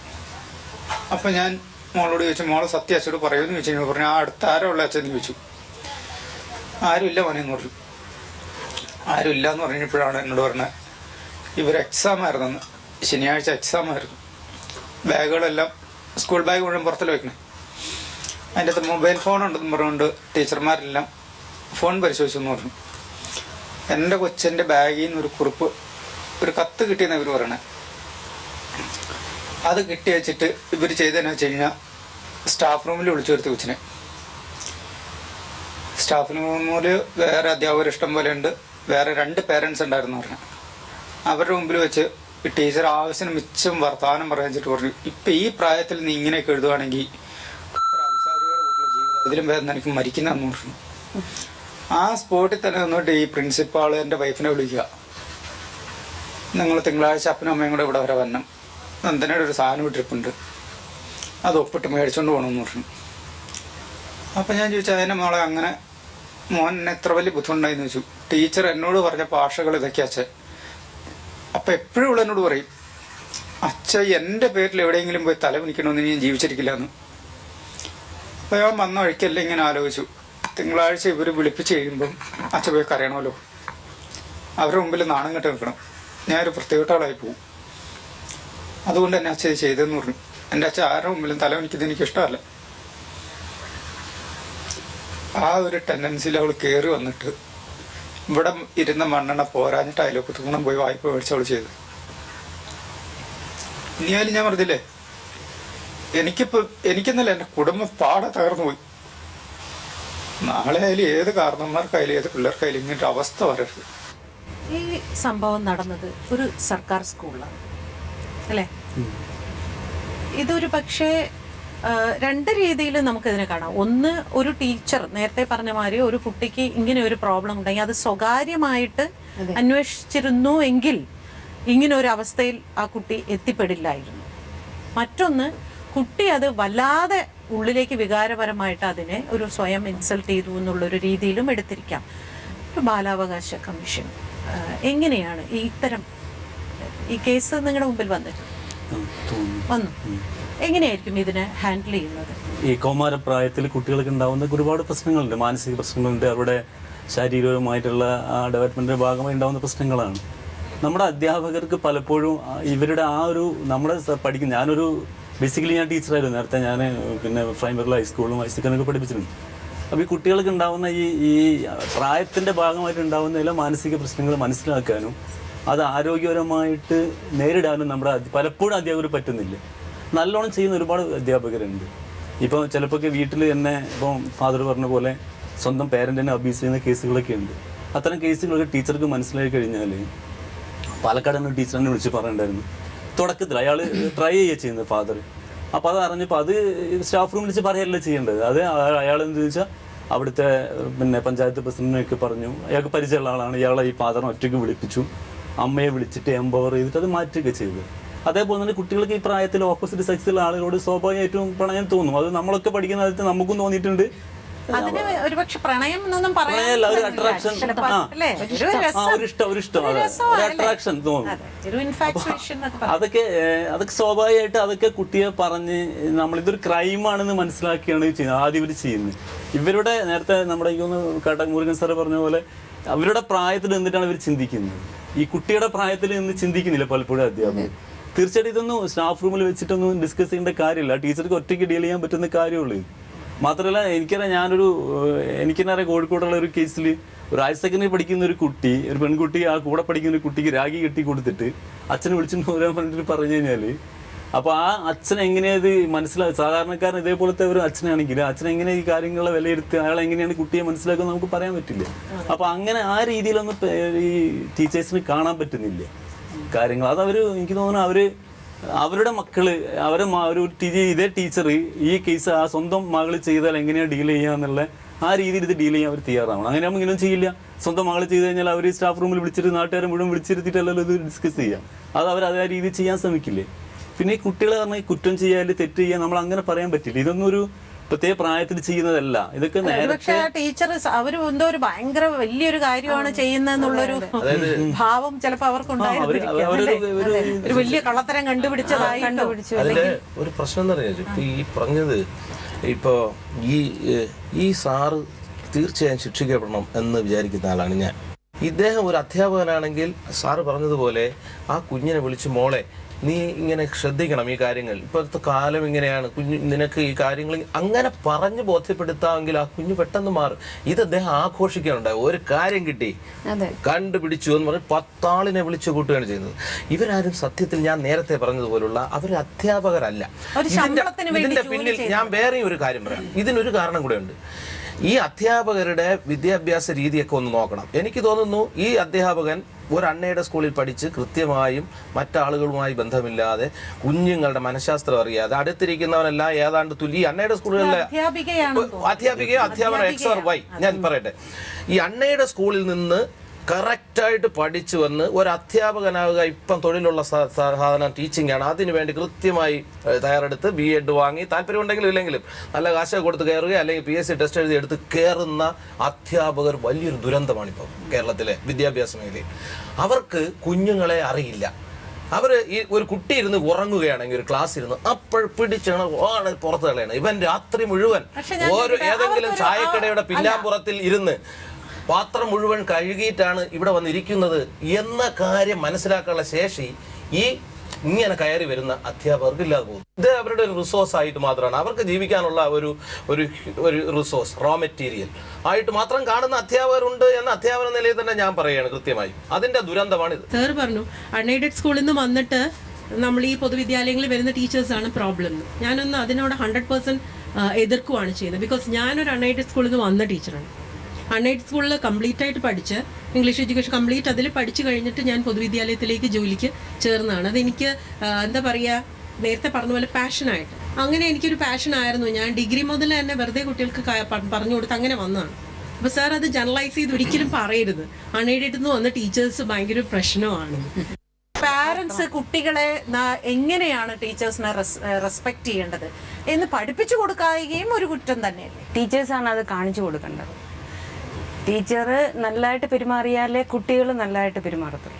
അപ്പം ഞാൻ മോളോട് ചോദിച്ചു, മോളെ സത്യം അച്ഛനോട് പറയുമെന്ന് ചോദിച്ചു കഴിഞ്ഞാൽ പറഞ്ഞു, അടുത്ത ആരോ ഉള്ള അച്ഛൻ ചോദിച്ചു. ആരുമില്ല മോനെന്ന് പറഞ്ഞു. ആരുമില്ല എന്ന് പറഞ്ഞപ്പോഴാണ് എന്നോട് പറഞ്ഞത്, ഇവർ എക്സാം ആയിരുന്നെന്ന്, ശനിയാഴ്ച എക്സാം ആയിരുന്നു. ബാഗുകളെല്ലാം സ്കൂൾ ബാഗ് മുഴുവൻ പുറത്തല്ല വെക്കണേ. അതിൻ്റെ അകത്ത് മൊബൈൽ ഫോണുണ്ടെന്ന് പറഞ്ഞുകൊണ്ട് ടീച്ചർമാരെല്ലാം ഫോൺ പരിശോധിച്ചെന്ന് പറഞ്ഞു. എൻ്റെ കൊച്ചിൻ്റെ ബാഗിൽ നിന്ന് ഒരു കത്ത് കിട്ടിയെന്ന് ഇവർ പറയണേ. അത് കിട്ടി വെച്ചിട്ട് ഇവർ ചെയ്തതെന്ന് വെച്ച് കഴിഞ്ഞാൽ സ്റ്റാഫ് റൂമിൽ വിളിച്ചു വരുത്തി കൊച്ചിനെ. സ്റ്റാഫ് റൂമിൽ വേറെ അധ്യാപകർ ഇഷ്ടം പോലെ ഉണ്ട്, വേറെ 2 പേരൻസ് ഉണ്ടായിരുന്നു പറഞ്ഞു. അവരുടെ മുമ്പിൽ വെച്ച് ടീച്ചർ ആവശ്യത്തിന് മിച്ചം വർത്തമാനം പറയാച്ചിട്ട് പറഞ്ഞു, ഇപ്പം ഈ പ്രായത്തിൽ നീ ഇങ്ങനെയൊക്കെ എഴുതുവാണെങ്കിൽ ഒരു അഭിസാരിയുടെ കൂട്ടുള്ള ജീവിതം ഇതിലും ഭേദം എനിക്ക് മരിക്കുന്നതെന്ന് പറഞ്ഞു. ആ സ്പോട്ടിൽ തന്നെ നിന്നിട്ട് ഈ പ്രിൻസിപ്പാൾ എൻ്റെ വൈഫിനെ വിളിക്കുക, നിങ്ങൾ തിങ്കളാഴ്ച അപ്പനും അമ്മയും കൂടെ ഇവിടെ വരെ വരണം, നന്ദനയുടെ ഒരു സാധനം ഇട്ടിരിപ്പുണ്ട്, അത് ഒപ്പിട്ട് മേടിച്ചുകൊണ്ട് പോകണമെന്ന് പറഞ്ഞു. അപ്പം ഞാൻ ചോദിച്ചു, അതിനെ മോളെ അങ്ങനെ മോൻ എന്നെ എത്ര വലിയ ബുദ്ധിമുട്ടുണ്ടായെന്ന് ചോദിച്ചു. ടീച്ചർ എന്നോട് പറഞ്ഞ ഭാഷകൾ ഇതൊക്കെ അച്ഛൻ. അപ്പം എപ്പോഴും ഇവിടെ എന്നോട് പറയും, അച്ഛ എൻ്റെ പേരിൽ എവിടെയെങ്കിലും പോയി തല കുനിക്കണമെന്ന് ഞാൻ ജീവിച്ചിരിക്കില്ല എന്ന്. അപ്പോൾ ഞാൻ വന്ന വഴിക്കല്ല ഇങ്ങനെ ആലോചിച്ചു, തിങ്കളാഴ്ച ഇവർ വിളിപ്പിച്ച് കഴിയുമ്പം അച്ഛ പോയി കരയണമല്ലോ, അവരുടെ മുമ്പിൽ നാണം കെട്ട് നിൽക്കണം, ഞാനൊരു പ്രത്യേകപ്പെട്ട ആളായി പോകും, അതുകൊണ്ട് തന്നെ അച്ഛൻ ഇത് ചെയ്തെന്ന് പറഞ്ഞു. എൻ്റെ അച്ഛൻ ആരുടെ മുമ്പിലും തല കുനിക്കുന്നത് എനിക്ക് ഇഷ്ടമല്ല. ആ ഒരു ടെൻഡൻസിയിൽ അവൾ കയറി വന്നിട്ട് ഇവിടെ ഇരുന്ന മണ്ണെണ്ണ പോരാഞ്ഞിട്ട് അതിലൊക്കെ തൂണം പോയി വായ്പ മേടിച്ച് അവൾ ചെയ്തു. ഇനിയാലും ഞാൻ പറഞ്ഞില്ലേ, എനിക്കെന്നല്ല എൻ്റെ കുടുംബം പാടെ തകർന്നു പോയി. നാളെ ആയാലും ഏത് കാരണന്മാർക്കായാലും ഏത് പിള്ളേർക്കായാലും ഇങ്ങനൊരു അവസ്ഥ വരരുത്. ഈ സംഭവം നടന്നത് ഒരു സർക്കാർ സ്കൂളിലാണ് അല്ലേ? ഇതൊരു പക്ഷേ രണ്ട് രീതിയിൽ നമുക്കിതിനെ കാണാം. ഒന്ന്, ഒരു ടീച്ചർ നേരത്തെ പറഞ്ഞ മാതിരി ഒരു കുട്ടിക്ക് ഇങ്ങനെ ഒരു പ്രോബ്ലം ഉണ്ടെങ്കിൽ അത് സ്വകാര്യമായിട്ട് അന്വേഷിച്ചിരുന്നു എങ്കിൽ ഇങ്ങനെ ഒരു അവസ്ഥയിൽ ആ കുട്ടി എത്തിപ്പെടില്ലായിരുന്നു. മറ്റൊന്ന്, കുട്ടി അത് വല്ലാതെ ഉള്ളിലേക്ക് വികാരപരമായിട്ട് അതിനെ ഒരു സ്വയം ഇൻസൾട്ട് ചെയ്തു എന്നുള്ളൊരു രീതിയിലും എടുത്തിരിക്കാം. ഒരു ബാലാവകാശ കമ്മീഷൻ എങ്ങനെയാണ് ഈ കേസ് നിങ്ങളുടെ മുമ്പിൽ വന്നു? എങ്ങനെയായിരിക്കും ഇതിനെ ഹാൻഡിൽ ചെയ്യുന്നത്? ഈ കൗമാരപ്രായത്തിൽ കുട്ടികൾക്ക് ഉണ്ടാകുന്ന ഒരുപാട് പ്രശ്നങ്ങളുണ്ട്, മാനസിക പ്രശ്നങ്ങളുണ്ട്, അവരുടെ ശാരീരികമായിട്ടുള്ള ഡെവലപ്മെൻറ്റിൻ്റെ ഭാഗമായി ഉണ്ടാകുന്ന പ്രശ്നങ്ങളാണ്. നമ്മുടെ അധ്യാപകർക്ക് പലപ്പോഴും ഇവരുടെ ആ ഒരു നമ്മുടെ ഞാനൊരു ബേസിക്കലി ഞാൻ ടീച്ചറായിരുന്നു നേരത്തെ. ഞാൻ പിന്നെ പ്രൈമറിലും ഹൈസ്കൂളിലും ഹൈസ്കൂളിലൊക്കെ പഠിപ്പിച്ചിട്ടുണ്ട്. അപ്പോൾ ഈ കുട്ടികൾക്ക് ഉണ്ടാകുന്ന ഈ പ്രായത്തിൻ്റെ ഭാഗമായിട്ട് ഉണ്ടാകുന്ന എല്ലാ മാനസിക പ്രശ്നങ്ങൾ മനസ്സിലാക്കാനും അത് ആരോഗ്യപരമായിട്ട് നേരിടാനും നമ്മുടെ പലപ്പോഴും അധ്യാപകർ പറ്റുന്നില്ല. നല്ലോണം ചെയ്യുന്ന ഒരുപാട് അധ്യാപകരുണ്ട്. ഇപ്പോൾ ചിലപ്പോൾ വീട്ടിൽ തന്നെ ഇപ്പം ഫാദർ പറഞ്ഞ പോലെ സ്വന്തം പേരൻറ്റിനെ അബ്യൂസ് ചെയ്യുന്ന കേസുകളൊക്കെ ഉണ്ട്. അത്തരം കേസുകളൊക്കെ ടീച്ചർക്ക് മനസ്സിലാക്കി കഴിഞ്ഞാൽ, പാലക്കാട് തന്നെ ടീച്ചറിനെ വിളിച്ച് പറയണ്ടായിരുന്നു, തുടക്കത്തിൽ അയാൾ ട്രൈ ചെയ്യുന്നത് ഫാദർ. അപ്പോൾ അത് അറിഞ്ഞപ്പോൾ അത് സ്റ്റാഫ് റൂം വിളിച്ച് പറയല്ല ചെയ്യേണ്ടത്. അത് അയാൾ എന്ത് ചോദിച്ചാൽ അവിടുത്തെ പിന്നെ പഞ്ചായത്ത് പ്രസിഡന്റിനൊക്കെ പറഞ്ഞു, അയാൾക്ക് പരിചയമുള്ള ആളാണ്, ഇയാളെ ഈ ഫാദറിനെ ഒറ്റയ്ക്ക് വിളിപ്പിച്ചു, അമ്മയെ വിളിച്ചിട്ട് എംപവർ ചെയ്തിട്ട് അത് മാറ്റുകയൊക്കെ ചെയ്തത്. അതേപോലെ തന്നെ കുട്ടികൾക്ക് ഈ പ്രായത്തിൽ ഓപ്പോസിറ്റ് സെക്സിലുള്ള ആളുകളോട് സ്വാഭാവികമായിട്ടും പ്രണയം തോന്നും. അത് നമ്മളൊക്കെ പഠിക്കുന്ന കാലത്ത് നമുക്കും തോന്നിയിട്ടുണ്ട്. അതിന് ഒരുപക്ഷെ പ്രണയം എന്നൊന്നും പറയല്ല, ഒരു അട്രാക്ഷൻ, ഒരു അട്രാക്ഷൻ തോന്നും. അതൊക്കെ സ്വാഭാവികമായിട്ട് അതൊക്കെ കുട്ടിയെ പറഞ്ഞ് നമ്മളിതൊരു ക്രൈമാണെന്ന് മനസ്സിലാക്കിയാണ് ചെയ്യുന്നത്. ആദ്യം ഇവർ ചെയ്യുന്നത്. ഇവരുടെ നേരത്തെ നമ്മുടെ മുരുകൻ സാറ് പറഞ്ഞ പോലെ അവരുടെ പ്രായത്തിൽ നിന്നിട്ടാണ് ഇവർ ചിന്തിക്കുന്നത്. ഈ കുട്ടിയുടെ പ്രായത്തിൽ നിന്ന് ചിന്തിക്കുന്നില്ല പലപ്പോഴും അധ്യാപകർ. തീർച്ചയായിട്ടും ഇതൊന്നും സ്റ്റാഫ് റൂമിൽ വെച്ചിട്ടൊന്നും ഡിസ്കസ് ചെയ്യേണ്ട കാര്യമില്ല. ടീച്ചർക്ക് ഒറ്റയ്ക്ക് ഡീൽ ചെയ്യാൻ പറ്റുന്ന കാര്യമുള്ളൂ. മാത്രമല്ല എനിക്കെന്നറിയാം കോഴിക്കോടുള്ള ഒരു കേസിൽ ഒരു ഹയർ സെക്കൻഡറി പഠിക്കുന്ന ഒരു പെൺകുട്ടി ആ കൂടെ പഠിക്കുന്ന ഒരു കുട്ടിക്ക് രാഗി കെട്ടി കൊടുത്തിട്ട് അച്ഛനെ വിളിച്ചിട്ട് വരാൻ പറഞ്ഞിട്ട് പറഞ്ഞു കഴിഞ്ഞാൽ, അപ്പോൾ ആ അച്ഛൻ എങ്ങനെയത് മനസ്സിലാവും? സാധാരണക്കാരൻ ഇതേപോലത്തെ ഒരു അച്ഛനാണെങ്കിൽ അച്ഛൻ എങ്ങനെ ഈ കാര്യങ്ങളെ വിലയിരുത്തി അയാൾ എങ്ങനെയാണ് കുട്ടിയെ മനസ്സിലാക്കുന്നത് നമുക്ക് പറയാൻ പറ്റില്ല. അപ്പോൾ അങ്ങനെ ആ രീതിയിലൊന്നും ഈ ടീച്ചേഴ്സിന് കാണാൻ പറ്റുന്നില്ല കാര്യങ്ങൾ. എനിക്ക് തോന്നുന്നു അവരുടെ മക്കള് ഇതേ ടീച്ചർ ഈ കേസ് ആ സ്വന്തം മകള് ചെയ്താൽ എങ്ങനെയാണ് ഡീൽ ചെയ്യാന്നുള്ള ആ രീതിയിൽ ഇത് ഡീൽ ചെയ്യാൻ അവർ തയ്യാറാവണം. അങ്ങനെയാകുമ്പോൾ ഇങ്ങനെയൊന്നും ചെയ്യില്ല. സ്വന്തം മകള് ചെയ്ത് കഴിഞ്ഞാൽ അവർ സ്റ്റാഫ് റൂമിൽ വിളിച്ചിട്ട് നാട്ടുകാരെ മുഴുവൻ വിളിച്ചിരുത്തിയിട്ടല്ലോ ഇത് ഡിസ്കസ് ചെയ്യാം. അത് അതേ രീതിയിൽ ചെയ്യാൻ ശ്രമിക്കില്ലേ? പിന്നെ ഈ കുട്ടികളെ പറഞ്ഞാൽ കുറ്റം ചെയ്യാൻ തെറ്റ് ചെയ്യാൻ നമ്മൾ അങ്ങനെ പറയാൻ പറ്റില്ല. ഇതൊന്നും ഒരു പ്രത്യേക പ്രായത്തിൽ ചെയ്യുന്നതല്ല. ഇതൊക്കെ നേരത്തെ ടീച്ചർ അവർ എന്തോ ഒരു ഭയങ്കര വലിയൊരു കാര്യമാണ് ചെയ്യുന്നതെന്നുള്ളൊരു ഭാവം ചിലപ്പോൾ അവർക്കുണ്ടായിരുന്നു. ഒരു വലിയ കള്ളത്തരം കണ്ടുപിടിച്ചതായി അതിന്റെ ഒരു പ്രശ്നം എന്താ പറയുക, ഇപ്പൊ ഈ പറഞ്ഞത് ഇപ്പോ ഈ സാറ് തീർച്ചയായും ശിക്ഷിക്കപ്പെടണം എന്ന് വിചാരിക്കുന്ന ആളാണ് ഞാൻ. ഇദ്ദേഹം ഒരു അധ്യാപകനാണെങ്കിൽ സാറ് പറഞ്ഞതുപോലെ ആ കുഞ്ഞിനെ വിളിച്ച്, മോളെ നീ ഇങ്ങനെ ശ്രദ്ധിക്കണം ഈ കാര്യങ്ങൾ, ഇപ്പോഴത്തെ കാലം ഇങ്ങനെയാണ്, നിനക്ക് ഈ കാര്യങ്ങൾ അങ്ങനെ പറഞ്ഞ് ബോധ്യപ്പെടുത്താമെങ്കിൽ ആ കുഞ്ഞ് പെട്ടെന്ന് മാറും. ഇത് അദ്ദേഹം ആഘോഷിക്കാനുണ്ടായി, ഒരു കാര്യം കിട്ടി കണ്ടുപിടിച്ചു എന്ന് പറഞ്ഞ് 10 ആളിനെ വിളിച്ചു കൂട്ടുകയാണ് ചെയ്യുന്നത്. ഇവരാരും സത്യത്തിൽ ഞാൻ നേരത്തെ പറഞ്ഞതുപോലുള്ള അവർ അധ്യാപകരല്ല. ഇതിന്റെ പിന്നിൽ ഞാൻ വേറെയും ഒരു കാര്യം പറയാം. ഇതിനൊരു കാരണം കൂടെ ഉണ്ട്. ഈ അധ്യാപകരുടെ വിദ്യാഭ്യാസ രീതിയൊക്കെ ഒന്ന് നോക്കണം. എനിക്ക് തോന്നുന്നു ഈ അധ്യാപകൻ ഒരു അൺഎയ്ഡഡ് സ്കൂളിൽ പഠിച്ച് കൃത്യമായും മറ്റാളുകളുമായി ബന്ധമില്ലാതെ കുഞ്ഞുങ്ങളുടെ മനഃശാസ്ത്രം അറിയാതെ അടുത്തിരിക്കുന്നവനെല്ലാം ഏതാണ്ട് തുല്യ അൺഎയ്ഡഡ് സ്കൂളുകളിലെ അധ്യാപികയോ അധ്യാപകനോ എക്സ് ഓർ വൈ ഞാൻ പറയട്ടെ, ഈ അൺഎയ്ഡഡ് സ്കൂളിൽ നിന്ന് കറക്റ്റായിട്ട് പഠിച്ചു വന്ന് ഒരു അധ്യാപകനാവുക ഇപ്പം തൊഴിലുള്ള സാധനം ടീച്ചിങ് ആണ്. അതിനുവേണ്ടി കൃത്യമായി തയ്യാറെടുത്ത് BEd വാങ്ങി താല്പര്യമുണ്ടെങ്കിലും ഇല്ലെങ്കിലും നല്ല കാശ് കൊടുത്ത് കയറുക, അല്ലെങ്കിൽ PSC ടെസ്റ്റ് എഴുതി എടുത്ത് കയറുന്ന അധ്യാപകർ വലിയൊരു ദുരന്തമാണിപ്പോൾ കേരളത്തിലെ വിദ്യാഭ്യാസ മേഖലയിൽ. അവർക്ക് കുഞ്ഞുങ്ങളെ അറിയില്ല. അവർ ഈ ഒരു കുട്ടി ഇരുന്ന് ഉറങ്ങുകയാണെങ്കിൽ ഒരു ക്ലാസ് ഇരുന്ന് അപ്പോൾ പിടിച്ചാണ് പുറത്ത് കളയണം. ഇവൻ രാത്രി മുഴുവൻ ഓരോ ഏതെങ്കിലും ചായക്കടയുടെ പിന്നാമ്പുറത്തിൽ ഇരുന്ന് പാത്രം മുഴുവൻ കഴുകിയിട്ടാണ് ഇവിടെ വന്നിരിക്കുന്നത് എന്ന കാര്യം മനസ്സിലാക്കാനുള്ള ശേഷി ഈ ഇങ്ങനെ കയറി വരുന്ന അധ്യാപകർക്ക് ഇല്ലാതെ പോകും. ഇത് അവരുടെ ഒരു റിസോഴ്സ് ആയിട്ട് മാത്രമാണ്, അവർക്ക് ജീവിക്കാനുള്ള ഒരു റിസോഴ്സ്, റോ മെറ്റീരിയൽ ആയിട്ട് മാത്രം കാണുന്ന അധ്യാപകരുണ്ട് എന്ന അധ്യാപന നിലയിൽ തന്നെ ഞാൻ പറയുകയാണ് കൃത്യമായി. അതിന്റെ ദുരന്തമാണിത്. സാർ പറഞ്ഞു അൺഎയ്ഡഡ് സ്കൂളിൽ നിന്ന് വന്നിട്ട് നമ്മൾ ഈ പൊതുവിദ്യാലയങ്ങളിൽ വരുന്ന ടീച്ചേഴ്സാണ് പ്രോബ്ലം. ഞാനൊന്ന് അതിനോട് 100% എതിർക്കുവാണ് ചെയ്യുന്നത്. ബിക്കോസ് ഞാനൊരു അൺഎയ്ഡഡ് സ്കൂളിൽ നിന്ന് വന്ന ടീച്ചറാണ്. അൺഎയ്ഡഡ് സ്കൂളിൽ കംപ്ലീറ്റ് ആയിട്ട് പഠിച്ച് ഇംഗ്ലീഷ് എഡ്യൂക്കേഷൻ കംപ്ലീറ്റ് അതിൽ പഠിച്ചു കഴിഞ്ഞിട്ട് ഞാൻ പൊതുവിദ്യാലയത്തിലേക്ക് ജോലിക്ക് ചേർന്നതാണ്. അതെനിക്ക് എന്താ പറയുക, നേരത്തെ പറഞ്ഞ പോലെ പാഷനായിട്ട് അങ്ങനെ എനിക്കൊരു പാഷനായിരുന്നു. ഞാൻ ഡിഗ്രി മുതൽ തന്നെ വെറുതെ കുട്ടികൾക്ക് പറഞ്ഞു കൊടുത്ത് അങ്ങനെ വന്നതാണ്. അപ്പോൾ സാർ അത് ജനറലൈസ് ചെയ്ത് ഒരിക്കലും പറയരുത്. അൺഎയ്ഡഡ് നിന്ന് വന്ന ടീച്ചേഴ്സ് ഭയങ്കര പ്രശ്നമാണ്. പാരന്റ്സ് കുട്ടികളെ എങ്ങനെയാണ് ടീച്ചേഴ്സിനെ റെസ്പെക്ട് ചെയ്യേണ്ടത് എന്ന് പഠിപ്പിച്ചു കൊടുക്കുകയും ഒരു കുറ്റം തന്നെയല്ലേ? ടീച്ചേഴ്സാണ് അത് കാണിച്ചു കൊടുക്കേണ്ടത്. ടീച്ചർ നല്ലതായിട്ട് പെരുമാറിയാലേ കുട്ടികൾ നല്ലതായിട്ട് പെരുമാറത്തുള്ളൂ.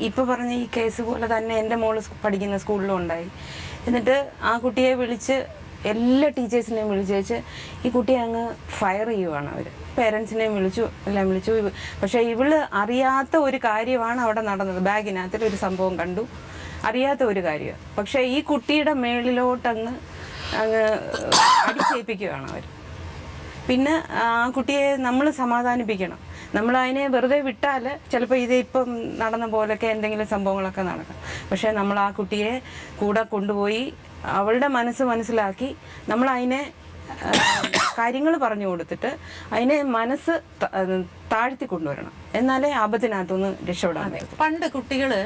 ഇപ്പം പറഞ്ഞ ഈ കേസ് പോലെ തന്നെ എൻ്റെ മോള് പഠിക്കുന്ന സ്കൂളിലും ഉണ്ടായി. എന്നിട്ട് ആ കുട്ടിയെ വിളിച്ച് എല്ലാ ടീച്ചേഴ്സിനെയും വിളിച്ച് വെച്ച് ഈ കുട്ടിയെ അങ്ങ് ഫയർ ചെയ്യുവാണ് അവർ. പേരൻസിനെയും എല്ലാം വിളിച്ചു. പക്ഷേ ഇവള് അറിയാത്ത ഒരു കാര്യമാണ് അവിടെ നടന്നത്. ബാഗിനകത്തിൽ ഒരു സംഭവം കണ്ടു, അറിയാത്ത ഒരു കാര്യം. പക്ഷേ ഈ കുട്ടിയുടെ മേളിലോട്ടങ്ങ് അടിച്ചേൽപ്പിക്കുകയാണ് അവർ. പിന്നെ ആ കുട്ടിയെ നമ്മൾ സമാധാനിപ്പിക്കണം. നമ്മൾ അതിനെ വെറുതെ വിട്ടാൽ ചിലപ്പോൾ ഇപ്പം നടന്ന പോലൊക്കെ എന്തെങ്കിലും സംഭവങ്ങളൊക്കെ നടക്കും. പക്ഷേ നമ്മൾ ആ കുട്ടിയെ കൂടെ കൊണ്ടുപോയി അവളുടെ മനസ്സ് മനസ്സിലാക്കി നമ്മൾ അതിനെ കാര്യങ്ങൾ പറഞ്ഞു കൊടുത്തിട്ട് അതിനെ മനസ്സ് താഴ്ത്തി കൊണ്ടുവരണം. എന്നാലേ ആപത്തിനകത്തൊന്ന് രക്ഷപ്പെടാൻ പറ്റും. പണ്ട് കുട്ടികള്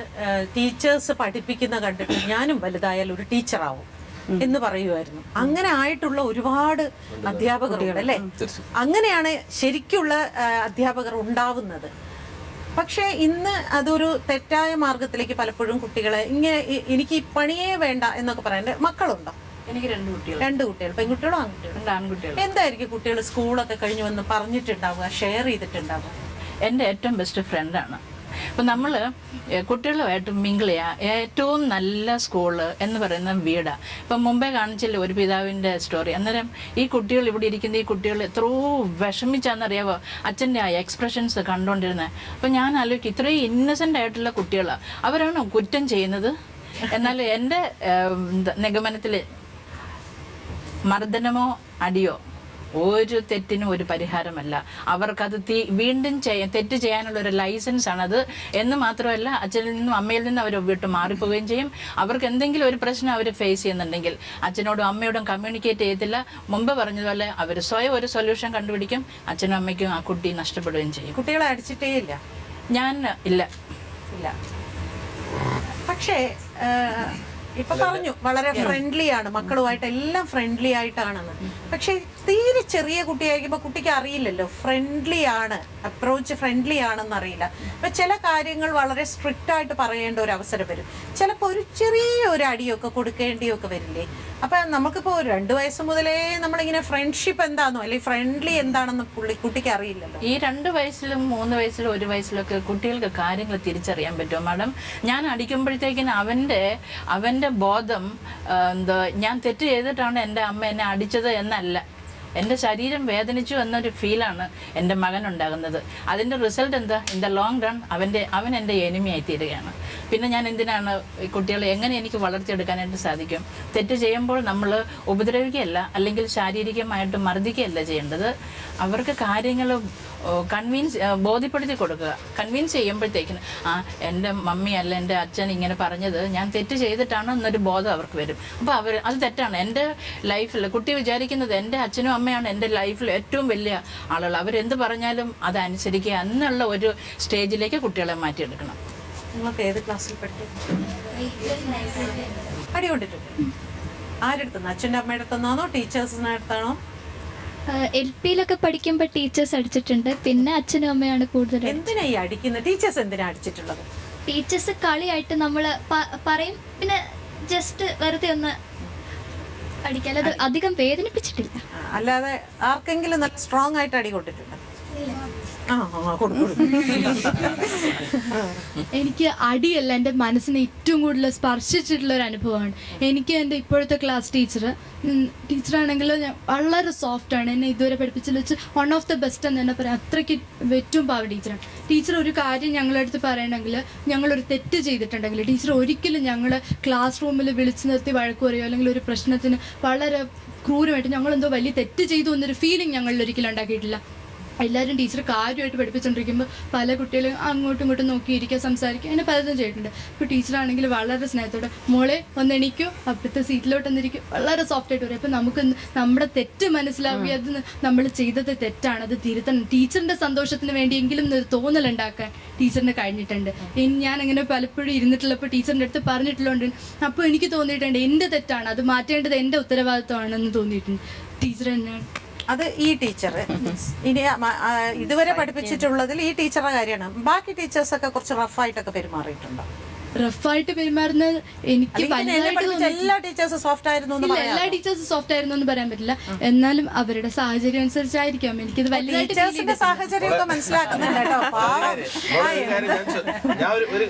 ടീച്ചേഴ്സ് പഠിപ്പിക്കുന്ന കണ്ടിട്ട് ഞാനും വലുതായാൽ ഒരു ടീച്ചറാവും എന്ന് പറയുമായിരുന്നു. അങ്ങനെ ആയിട്ടുള്ള ഒരുപാട് അധ്യാപകരുണ്ട് അല്ലേ? അങ്ങനെയാണ് ശരിക്കുള്ള അധ്യാപകർ ഉണ്ടാവുന്നത്. പക്ഷെ ഇന്ന് അതൊരു തെറ്റായ മാർഗത്തിലേക്ക് പലപ്പോഴും കുട്ടികളെ ഇങ്ങനെ എനിക്ക് ഈ പണിയേ വേണ്ട എന്നൊക്കെ പറയാൻ. മക്കളുണ്ടോ? എനിക്ക് 2 കുട്ടികൾ. 2 കുട്ടികൾ. പെൺകുട്ടികളോ ആൺകുട്ടികളോ? എന്തായിരിക്കും കുട്ടികൾ സ്കൂളൊക്കെ കഴിഞ്ഞ് വന്ന് പറഞ്ഞിട്ടുണ്ടാവുക, ഷെയർ ചെയ്തിട്ടുണ്ടാവുക? എൻ്റെ ഏറ്റവും ബെസ്റ്റ് ഫ്രണ്ടാണ്. അപ്പം നമ്മൾ കുട്ടികളുമായിട്ട് മിങ്കിൾ ചെയ്യുക. ഏറ്റവും നല്ല സ്കൂള് എന്ന് പറയുന്നത് വീടാണ്. ഇപ്പം മുമ്പേ കാണിച്ചില്ലേ ഒരു പിതാവിൻ്റെ സ്റ്റോറി. അന്നേരം ഈ കുട്ടികൾ ഇവിടെ ഇരിക്കുന്ന ഈ കുട്ടികൾ എത്രയോ വിഷമിച്ചാണെന്നറിയാവോ അച്ഛൻ്റെ ആ എക്സ്പ്രഷൻസ് കണ്ടുകൊണ്ടിരുന്നത്. അപ്പം ഞാൻ ആലോചിക്കും, ഇത്രയും ഇന്നസെൻ്റ് ആയിട്ടുള്ള കുട്ടികളാണ്, അവരാണോ കുറ്റം ചെയ്യുന്നത്? എന്നാൽ എൻ്റെ നിഗമനത്തിൽ മർദ്ദനമോ അടിയോ ഒരു തെറ്റിനും ഒരു പരിഹാരമല്ല. അവർക്കത് വീണ്ടും തെറ്റ് ചെയ്യാനുള്ള ഒരു ലൈസൻസ് ആണത് എന്ന് മാത്രമല്ല, അച്ഛനിൽ നിന്നും അമ്മയിൽ നിന്നും അവർ വിട്ട് മാറിപ്പോവുകയും ചെയ്യും. അവർക്ക് എന്തെങ്കിലും ഒരു പ്രശ്നം അവർ ഫേസ് ചെയ്യുന്നുണ്ടെങ്കിൽ അച്ഛനോടും അമ്മയോടും കമ്മ്യൂണിക്കേറ്റ് ചെയ്യത്തില്ല. മുമ്പ് പറഞ്ഞതുപോലെ അവർ സ്വയം ഒരു സൊല്യൂഷൻ കണ്ടുപിടിക്കും. അച്ഛനും അമ്മയ്ക്കും ആ കുട്ടി നഷ്ടപ്പെടുകയും ചെയ്യും. കുട്ടികളെ അടിച്ചിട്ടേ ഇല്ല? ഞാൻ ഇല്ല. പക്ഷേ ഇപ്പൊ പറഞ്ഞു വളരെ ഫ്രണ്ട്ലി ആണ്, മക്കളുമായിട്ട് എല്ലാം ഫ്രണ്ട്ലി ആയിട്ടാണെന്ന്. പക്ഷെ തീരെ ചെറിയ കുട്ടിയായിരിക്കുമ്പോ കുട്ടിക്ക് അറിയില്ലല്ലോ ഫ്രണ്ട്ലി ആണ്, അപ്രോച്ച് ഫ്രണ്ട്ലി ആണെന്ന് അറിയില്ല. അപ്പൊ ചില കാര്യങ്ങൾ വളരെ സ്ട്രിക്റ്റ് ആയിട്ട് പറയേണ്ട ഒരു അവസരം വരും. ചിലപ്പോൾ ഒരു ചെറിയൊരു അടിയൊക്കെ കൊടുക്കേണ്ടിയൊക്കെ വരില്ലേ? അപ്പൊ നമുക്കിപ്പോ 2 വയസ്സ് മുതലേ നമ്മളിങ്ങനെ ഫ്രണ്ട്ഷിപ്പ് എന്താണെന്നോ അല്ലെങ്കിൽ ഫ്രണ്ട്ലി എന്താണെന്ന് കുട്ടിക്ക് അറിയില്ലല്ലോ. ഈ 2 വയസ്സിലും 3 വയസ്സിലും 1 വയസ്സിലൊക്കെ കുട്ടികൾക്ക് കാര്യങ്ങൾ തിരിച്ചറിയാൻ പറ്റുമോ മാഡം? ഞാൻ അടിക്കുമ്പോഴത്തേക്കിന് അവൻ്റെ ബോധം എന്താ, ഞാൻ തെറ്റ് ചെയ്തിട്ടാണ് എൻ്റെ അമ്മ എന്നെ അടിച്ചത് എന്നല്ല, എൻ്റെ ശരീരം വേദനിച്ചു എന്നൊരു ഫീലാണ് എൻ്റെ മകനുണ്ടാകുന്നത്. അതിൻ്റെ റിസൾട്ട് എന്താ? ഇൻ ദ ലോങ് റൺ അവൻ എൻ്റെ എനിമിയായി തീരുകയാണ്. പിന്നെ ഞാൻ എന്തിനാണ് കുട്ടികളെ എങ്ങനെ എനിക്ക് വളർത്തിയെടുക്കാനായിട്ട് സാധിക്കും? തെറ്റ് ചെയ്യുമ്പോൾ നമ്മൾ ഉപദ്രവിക്കുകയല്ല അല്ലെങ്കിൽ ശാരീരികമായിട്ട് മർദ്ദിക്കുകയല്ല ചെയ്യേണ്ടത്. അവർക്ക് കാര്യങ്ങൾ കൺവിൻസ് ബോധ്യപ്പെടുത്തി കൊടുക്കുക. കൺവിൻസ് ചെയ്യുമ്പോഴത്തേക്കിന് എൻ്റെ മമ്മി അല്ല എൻ്റെ അച്ഛൻ ഇങ്ങനെ പറഞ്ഞത് ഞാൻ തെറ്റ് ചെയ്തിട്ടാണ് എന്നൊരു ബോധം അവർക്ക് വരും. അപ്പോൾ അവർ അത് തെറ്റാണ്. എൻ്റെ ലൈഫിൽ കുട്ടി വിചാരിക്കുന്നത് എൻ്റെ അച്ഛനും അമ്മയാണ് എൻ്റെ ലൈഫിൽ ഏറ്റവും വലിയ ആളുകൾ, അവരെന്ത് പറഞ്ഞാലും അതനുസരിക്കുക എന്നുള്ള ഒരു സ്റ്റേജിലേക്ക് കുട്ടികളെ മാറ്റിയെടുക്കണം. നിങ്ങൾക്ക് ഏത് ക്ലാസ്സിൽ പഠിക്കും? അടി കൊണ്ടിട്ടുണ്ട്? ആരെടുത്തുനിന്ന്? അച്ഛൻ്റെ അമ്മയുടെ അടുത്തുനിന്നാണോ ടീച്ചേഴ്സിൻ്റെ അടുത്താണോ? LP-യിലൊക്കെ പഠിക്കുമ്പോൾ ടീച്ചേഴ്സ് അടിച്ചിട്ടുണ്ട്, പിന്നെ അച്ഛനും അമ്മയാണ് കൂടുതൽ. എന്തിനാ ഈ അടിക്കുന്നത്? ടീച്ചേഴ്സ് എന്തിനാ അടിച്ചിട്ടുള്ളത്? ടീച്ചേഴ്സ് കളിയായിട്ട് നമ്മൾ പറയും, പിന്നെ ജസ്റ്റ് വെറുതെ ഒന്ന് അടിക്കാൻ, അത് അധികം വേദനിപ്പിച്ചിട്ടില്ല. അല്ലാതെ ആർക്കെങ്കിലും നല്ല സ്ട്രോങ് ആയിട്ട് അടി കൊണ്ടിട്ടുണ്ട്? എനിക്ക് അടിയല്ല, എൻ്റെ മനസ്സിനെ ഏറ്റവും കൂടുതൽ സ്പർശിച്ചിട്ടുള്ള ഒരു അനുഭവമാണ്. എനിക്ക് എൻ്റെ ഇപ്പോഴത്തെ ക്ലാസ് ടീച്ചറാണെങ്കിൽ വളരെ സോഫ്റ്റാണ്. എന്നെ ഇതുവരെ പഠിപ്പിച്ചതിൽ വെച്ച് വൺ ഓഫ് ദ ബെസ്റ്റ് എന്ന് തന്നെ പറയാം. അത്രയ്ക്ക് ഏറ്റവും പാവ ടീച്ചറാണ്. ടീച്ചർ ഒരു കാര്യം ഞങ്ങളുടെ അടുത്ത് പറയണമെങ്കിൽ, ഞങ്ങളൊരു തെറ്റ് ചെയ്തിട്ടുണ്ടെങ്കിൽ ടീച്ചർ ഒരിക്കലും ഞങ്ങൾ ക്ലാസ് റൂമിൽ വിളിച്ചു നിർത്തി വഴക്ക് പറയുകയോ അല്ലെങ്കിൽ ഒരു പ്രശ്നത്തിന് വളരെ ക്രൂരമായിട്ട് ഞങ്ങളെന്തോ വലിയ തെറ്റ് ചെയ്തു എന്നൊരു ഫീലിംഗ് ഞങ്ങളിൽ ഒരിക്കലും ഉണ്ടാക്കിയിട്ടില്ല. എല്ലാവരും ടീച്ചർ കാര്യമായിട്ട് പഠിപ്പിച്ചുകൊണ്ടിരിക്കുമ്പോൾ പല കുട്ടികളും അങ്ങോട്ടും ഇങ്ങോട്ടും നോക്കിയിരിക്കുക, സംസാരിക്കുക, അങ്ങനെ പലതും ചെയ്തിട്ടുണ്ട്. ഇപ്പോൾ ടീച്ചറാണെങ്കിൽ വളരെ സ്നേഹത്തോടെ മോളെ ഒന്ന് എണീക്കോ, അപ്പുറത്തെ സീറ്റിലോട്ട് വന്നിരിക്കും, വളരെ സോഫ്റ്റായിട്ട് പറയും. അപ്പോൾ നമുക്ക് നമ്മുടെ തെറ്റ് മനസ്സിലാവുകയും അത് നമ്മൾ ചെയ്തത് തെറ്റാണ്, അത് തിരുത്തണം, ടീച്ചറിൻ്റെ സന്തോഷത്തിന് വേണ്ടിയെങ്കിലും ഒരു തോന്നലുണ്ടാക്കാൻ ടീച്ചറിന് കഴിഞ്ഞിട്ടുണ്ട്. ഞാൻ അങ്ങനെ പലപ്പോഴും ഇരുന്നിട്ടുള്ളപ്പോൾ ടീച്ചറിൻ്റെ അടുത്ത് പറഞ്ഞിട്ടുള്ളതുകൊണ്ട് അപ്പോൾ എനിക്ക് തോന്നിയിട്ടുണ്ട് എൻ്റെ തെറ്റാണ്, അത് മാറ്റേണ്ടത് എൻ്റെ ഉത്തരവാദിത്വമാണെന്ന് തോന്നിയിട്ടുണ്ട്. ടീച്ചർ തന്നെയാണ് അത്. ഈ ടീച്ചർ ഇനി ഇതുവരെ പഠിപ്പിച്ചിട്ടുള്ളതിൽ ഈ ടീച്ചറുടെ കാര്യമാണ്. ബാക്കി ടീച്ചേഴ്സൊക്കെ കുറച്ച് റഫായിട്ടൊക്കെ പെരുമാറിയിട്ടുണ്ടോ? റഫായിട്ട് പെരുമാറുന്നത് എനിക്ക് എല്ലാ ടീച്ചേഴ്സും സോഫ്റ്റ് ആയിരുന്നു? എല്ലാ ടീച്ചേഴ്സും സോഫ്റ്റ് ആയിരുന്നു എന്ന് പറയാൻ പറ്റില്ല, എന്നാലും അവരുടെ സാഹചര്യം അനുസരിച്ചായിരിക്കാം. എനിക്കിത് വലുതായിട്ട് സാഹചര്യമൊക്കെ മനസ്സിലാക്കുന്നുണ്ട് കേട്ടോ. ഞാൻ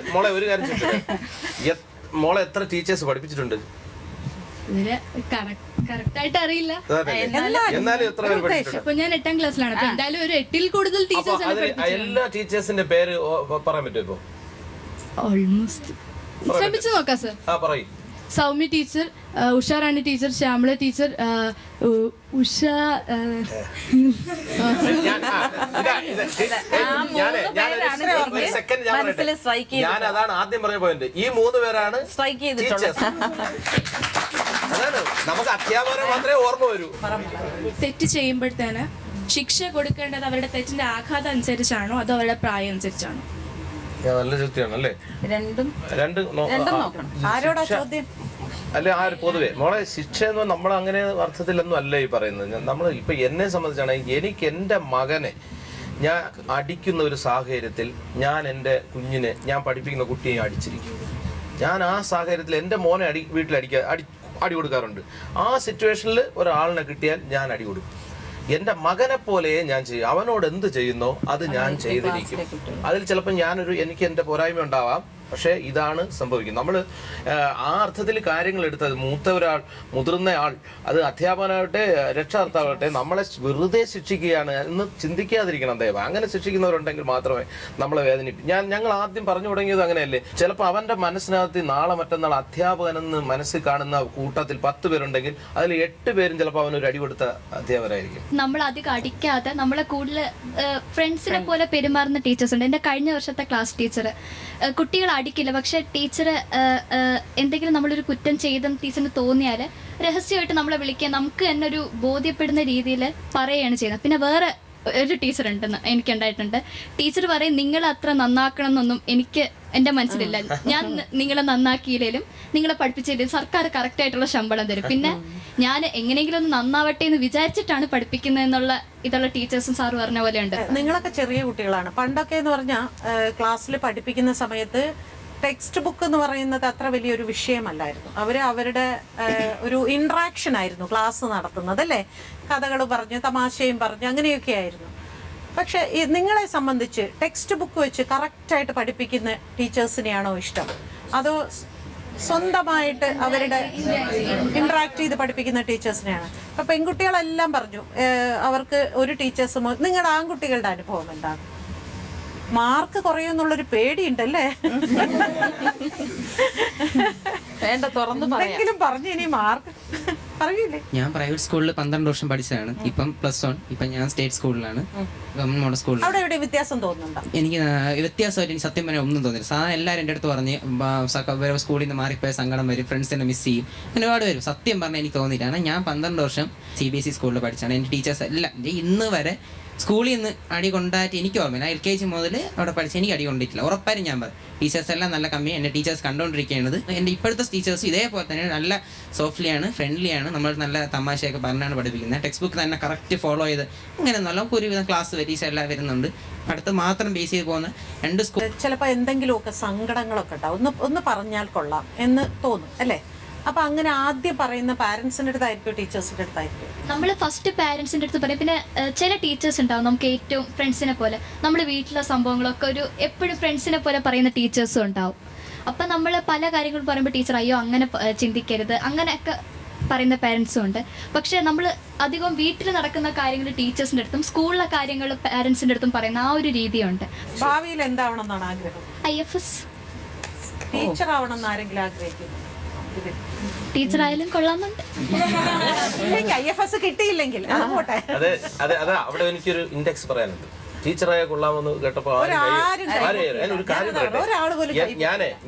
ഒരു കാര്യം, മോളെ എത്ര ടീച്ചേഴ്സ് പഠിപ്പിച്ചിട്ടുണ്ട്? ഇതിന് കറക്റ്റായിട്ട് അറിയില്ല. ഇപ്പൊ ഞാൻ 8ാം ക്ലാസ്സിലാണ്. അപ്പൊ എന്തായാലും ഒരു 8ൽ കൂടുതൽ ടീച്ചേഴ്സ്. എല്ലാ ടീച്ചേഴ്സിന്റെ പേര് പറയാൻ പറ്റുമോ ഇപ്പൊ? ഓൾമോസ്റ്റ് ശ്രമിച്ചു നോക്കാം sir. Soumya teacher, Usharani teacher, Shyamala teacher, ഞാൻ അതാണ് ആദ്യം പറഞ്ഞ പോയിന്റ്. ഈ 3 പേരാണ് സ്ട്രൈക്ക് ചെയ്തിട്ടുള്ളത്. നമുക്ക് അധ്യാപകരെ മാത്രമേ ഓർമ്മ വരൂ. തെറ്റ് ചെയ്യുമ്പോഴത്തേന് ശിക്ഷ കൊടുക്കേണ്ടത് അവരുടെ തെറ്റിന്റെ ആഘാതം അനുസരിച്ചാണോ അതോ അവരുടെ പ്രായം അനുസരിച്ചാണോ? നല്ല ചോദ്യമാണ് അല്ലേ? രണ്ടും നോക്കണം. ആരോടാ ചോദ്യം? അല്ല, പൊതുവെ മോളെ ശിക്ഷ എന്ന് നമ്മൾ അങ്ങനെ അർത്ഥത്തിലൊന്നും അല്ല ഈ പറയുന്നത്. നമ്മൾ ഇപ്പൊ എന്നെ സംബന്ധിച്ചാണെങ്കിൽ എനിക്ക് എൻ്റെ മകനെ ഞാൻ അടിക്കുന്ന ഒരു സാഹചര്യത്തിൽ ഞാൻ എൻ്റെ കുഞ്ഞിനെ, ഞാൻ പഠിപ്പിക്കുന്ന കുട്ടിയെ അടിച്ചിരിക്കും. ഞാൻ ആ സാഹചര്യത്തിൽ എൻ്റെ മോനെ വീട്ടിൽ അടി കൊടുക്കാറുണ്ട്. ആ സിറ്റുവേഷനിൽ ഒരാളിനെ കിട്ടിയാൽ ഞാൻ അടി കൊടുക്കും. എൻ്റെ മകനെ പോലെ ഞാൻ ചെയ്യും. അവനോട് എന്ത് ചെയ്യുന്നോ അത് ഞാൻ ചെയ്തിരിക്കും. അതിൽ ചിലപ്പോൾ എനിക്ക് എൻ്റെ പോരായ്മ ഉണ്ടാവാം, പക്ഷേ ഇതാണ് സംഭവിക്കുന്നത്. നമ്മൾ ആ അർത്ഥത്തിൽ കാര്യങ്ങൾ എടുത്തത് മുതിർന്ന ആൾ, അത് അധ്യാപകനാവട്ടെ രക്ഷാകർത്താവട്ടെ, നമ്മളെ വെറുതെ ശിക്ഷിക്കുകയാണ് എന്ന് ചിന്തിക്കാതിരിക്കണം ദയവായി. അങ്ങനെ ശിക്ഷിക്കുന്നവരുണ്ടെങ്കിൽ മാത്രമേ നമ്മളെ വേദനിപ്പിക്കും. ഞങ്ങൾ ആദ്യം പറഞ്ഞു തുടങ്ങിയത് അങ്ങനെയല്ലേ? ചിലപ്പോൾ അവൻ്റെ മനസ്സിനകത്ത് നാളെ മറ്റന്നാൾ അധ്യാപകനെന്ന് മനസ്സിൽ കാണുന്ന കൂട്ടത്തിൽ 10 പേരുണ്ടെങ്കിൽ അതിൽ 8 പേരും ചിലപ്പോൾ അവനൊരു അടി കൊടുത്ത അധ്യാപകരായിരിക്കും. നമ്മൾ അധികം അടിക്കാതെ നമ്മളെ കൂടുതൽ ഫ്രണ്ട്സിനെ പോലെ പെരുമാറുന്ന ടീച്ചേഴ്സ് ഉണ്ട്. എൻ്റെ കഴിഞ്ഞ വർഷത്തെ ക്ലാസ് ടീച്ചർ കുട്ടികൾ അടിക്കില്ല, പക്ഷെ ടീച്ചർ എന്തെങ്കിലും നമ്മളൊരു കുറ്റം ചെയ്തെന്ന് ടീച്ചറിന് തോന്നിയാൽ രഹസ്യമായിട്ട് നമ്മളെ വിളിക്കുക, നമുക്ക് തന്നെ ഒരു ബോധ്യപ്പെടുന്ന രീതിയിൽ പറയുകയാണ് ചെയ്യുന്നത്. പിന്നെ വേറെ ഒരു ടീച്ചർ ഉണ്ടെന്ന് എനിക്കുണ്ടായിട്ടുണ്ട്. ടീച്ചർ പറയും നിങ്ങൾ അത്ര നന്നാക്കണം എന്നൊന്നും എൻ്റെ മനസ്സിലില്ല. ഞാൻ നിങ്ങളെ നന്നാക്കിയില്ലേലും നിങ്ങളെ പഠിപ്പിച്ചില്ലേലും സർക്കാർ കറക്റ്റായിട്ടുള്ള ശമ്പളം തരും. പിന്നെ ഞാൻ എങ്ങനെയെങ്കിലും ഒന്ന് നന്നാവട്ടെ എന്ന് വിചാരിച്ചിട്ടാണ് പഠിപ്പിക്കുന്നത് എന്നുള്ള ഇതുള്ള ടീച്ചേഴ്സും സാറ് പറഞ്ഞ പോലെ ഉണ്ട്. നിങ്ങളൊക്കെ ചെറിയ കുട്ടികളാണ്. പണ്ടൊക്കെ എന്ന് പറഞ്ഞാൽ ക്ലാസ്സിൽ പഠിപ്പിക്കുന്ന സമയത്ത് ടെക്സ്റ്റ് ബുക്ക് എന്ന് പറയുന്നത് അത്ര വലിയൊരു വിഷയമല്ലായിരുന്നു. അവരുടെ ഒരു ഇൻട്രാക്ഷൻ ആയിരുന്നു ക്ലാസ് നടത്തുന്നത് അല്ലേ? കഥകൾ പറഞ്ഞ് തമാശയും പറഞ്ഞ് അങ്ങനെയൊക്കെ ആയിരുന്നു. പക്ഷെ നിങ്ങളെ സംബന്ധിച്ച് ടെക്സ്റ്റ് ബുക്ക് വെച്ച് കറക്റ്റായിട്ട് പഠിപ്പിക്കുന്ന ടീച്ചേഴ്സിനെയാണോ ഇഷ്ടം, അതോ സ്വന്തമായിട്ട് അവരുടെ ഇന്ററാക്ട് ചെയ്ത് പഠിപ്പിക്കുന്ന ടീച്ചേഴ്സിനെയാണ്? അപ്പൊ പെൺകുട്ടികളെല്ലാം പറഞ്ഞു അവർക്ക് ഒരു ടീച്ചേഴ്സ്. നിങ്ങളുടെ ആൺകുട്ടികളുടെ അനുഭവം എന്താണ്? മാർക്ക് കുറയുന്നുള്ളൊരു പേടിയുണ്ടല്ലേ? വേണ്ട, തുറന്നു എന്തെങ്കിലും പറഞ്ഞു. ഇനി മാർക്ക് പറയൂലേ? ഞാൻ പ്രൈവറ്റ് സ്കൂളിൽ 12 വർഷം പഠിച്ചതാണ്. ഇപ്പം +1. ഇപ്പം ഞാൻ സ്റ്റേറ്റ് സ്കൂളിലാണ്, ഗവൺമെന്റ് മോഡൽ സ്കൂളിൽ. അവിടെ എവിടെ വ്യത്യാസം തോന്നുന്നുണ്ടോ? എനിക്ക് വ്യത്യാസമായിട്ട് എനിക്ക് സത്യം പറഞ്ഞാൽ ഒന്നും തോന്നില്ല. സാധാരണ എല്ലാവരും എൻ്റെ അടുത്ത് പറഞ്ഞ് സ്കൂളിൽ നിന്ന് മാറിപ്പോയ സങ്കടം വരും, ഫ്രണ്ട്സിനെ മിസ് ചെയ്യും, അങ്ങനെ ഒരുപാട് വരും. സത്യം പറഞ്ഞാൽ എനിക്ക് തോന്നിയില്ല. കാരണം ഞാൻ 12 വർഷം CBSE സ്കൂളിൽ പഠിച്ചാണ്. എൻ്റെ ടീച്ചേഴ്സ് എല്ലാം ഇന്ന് വരെ സ്കൂളിൽ നിന്ന് അടി കൊണ്ടായിട്ട് എനിക്ക് ഓർമ്മയില്ല. LKG മുതൽ അവിടെ പഠിച്ച് എനിക്ക് അടി കൊണ്ടിട്ടില്ല, ഉറപ്പായും ഞാൻ പറയും. ടീച്ചേഴ്സ് എല്ലാം നല്ല കമ്മി. എൻ്റെ ടീച്ചേഴ്സ് കണ്ടുകൊണ്ടിരിക്കുന്നത് എൻ്റെ ഇപ്പോഴത്തെ ടീച്ചേഴ്സ് ഇതേപോലെ തന്നെ നല്ല സോഫ്റ്റ്ലിയാണ്, ഫ്രണ്ട്ലിയാണ്. നമ്മൾ നല്ല തമാശയൊക്കെ പറഞ്ഞാണ് പഠിപ്പിക്കുന്നത്. ടെക്സ്റ്റ് ബുക്ക് തന്നെ കറക്റ്റ് ഫോളോ ചെയ്ത് അങ്ങനെ നല്ല ഒരുവിധം ക്ലാസ് പരീക്ഷ എല്ലാം വരുന്നുണ്ട്. അടുത്ത് മാത്രം ബേസ് ചെയ്ത് പോകുന്ന 2 സ്കൂൾ. ചിലപ്പോൾ എന്തെങ്കിലുമൊക്കെ സങ്കടങ്ങളൊക്കെ ഉണ്ടാവും, ഒന്ന് പറഞ്ഞാൽ കൊള്ളാം എന്ന് തോന്നും അല്ലേ? അപ്പൊ അങ്ങനെ ആദ്യം പറയുന്ന പാരന്റ്സിന്റെ അടുത്തായിരിക്കും ടീച്ചേഴ്സിന്റെ അടുത്തായിരിക്കും? നമ്മൾ ഫസ്റ്റ് പാരന്റ്സിന്റെ അടുത്ത് പറയും. പിന്നെ ചില ടീച്ചേഴ്സ് ഉണ്ടാവും നമുക്ക് ഏറ്റവും ഫ്രണ്ട്സിനെ പോലെ, നമ്മുടെ വീട്ടിലെ സംഭവങ്ങളൊക്കെ ഒരു എപ്പോഴും ഫ്രണ്ട്സിനെ പോലെ പറയുന്ന ടീച്ചേഴ്സും ഉണ്ടാവും. അപ്പം നമ്മൾ പല കാര്യങ്ങളും പറയുമ്പോൾ ടീച്ചർ അയ്യോ അങ്ങനെ ചിന്തിക്കരുത് അങ്ങനെയൊക്കെ പറയുന്ന പാരൻസും ഉണ്ട്. പക്ഷേ നമ്മൾ അധികം വീട്ടിൽ നടക്കുന്ന കാര്യങ്ങൾ ടീച്ചേഴ്സിൻ്റെ അടുത്തും സ്കൂളിലെ കാര്യങ്ങൾ പാരൻസിൻ്റെ അടുത്തും പറയുന്ന ആ ഒരു രീതിയുണ്ട്. ഭാവിയിൽ എന്താവണമെന്നാണ് ആഗ്രഹം? IFS ടീച്ചർ ആവണമെന്ന് ആരെങ്കിലും ആഗ്രഹിക്കുന്നു? ടീച്ചർ ആയാലും കൊള്ളാമെന്നുണ്ട്. IFS കിട്ടിയില്ലെങ്കിൽ അത് പോട്ടെ. അതെ അതെ അതെ, അവിടെ എനിക്കൊരു ഇൻഡെക്സ് പറയാനുണ്ട്. ടീച്ചറായ കൊള്ളാമെന്ന് കേട്ടപ്പോൾ ഒരു കാര്യം പറയട്ടെ.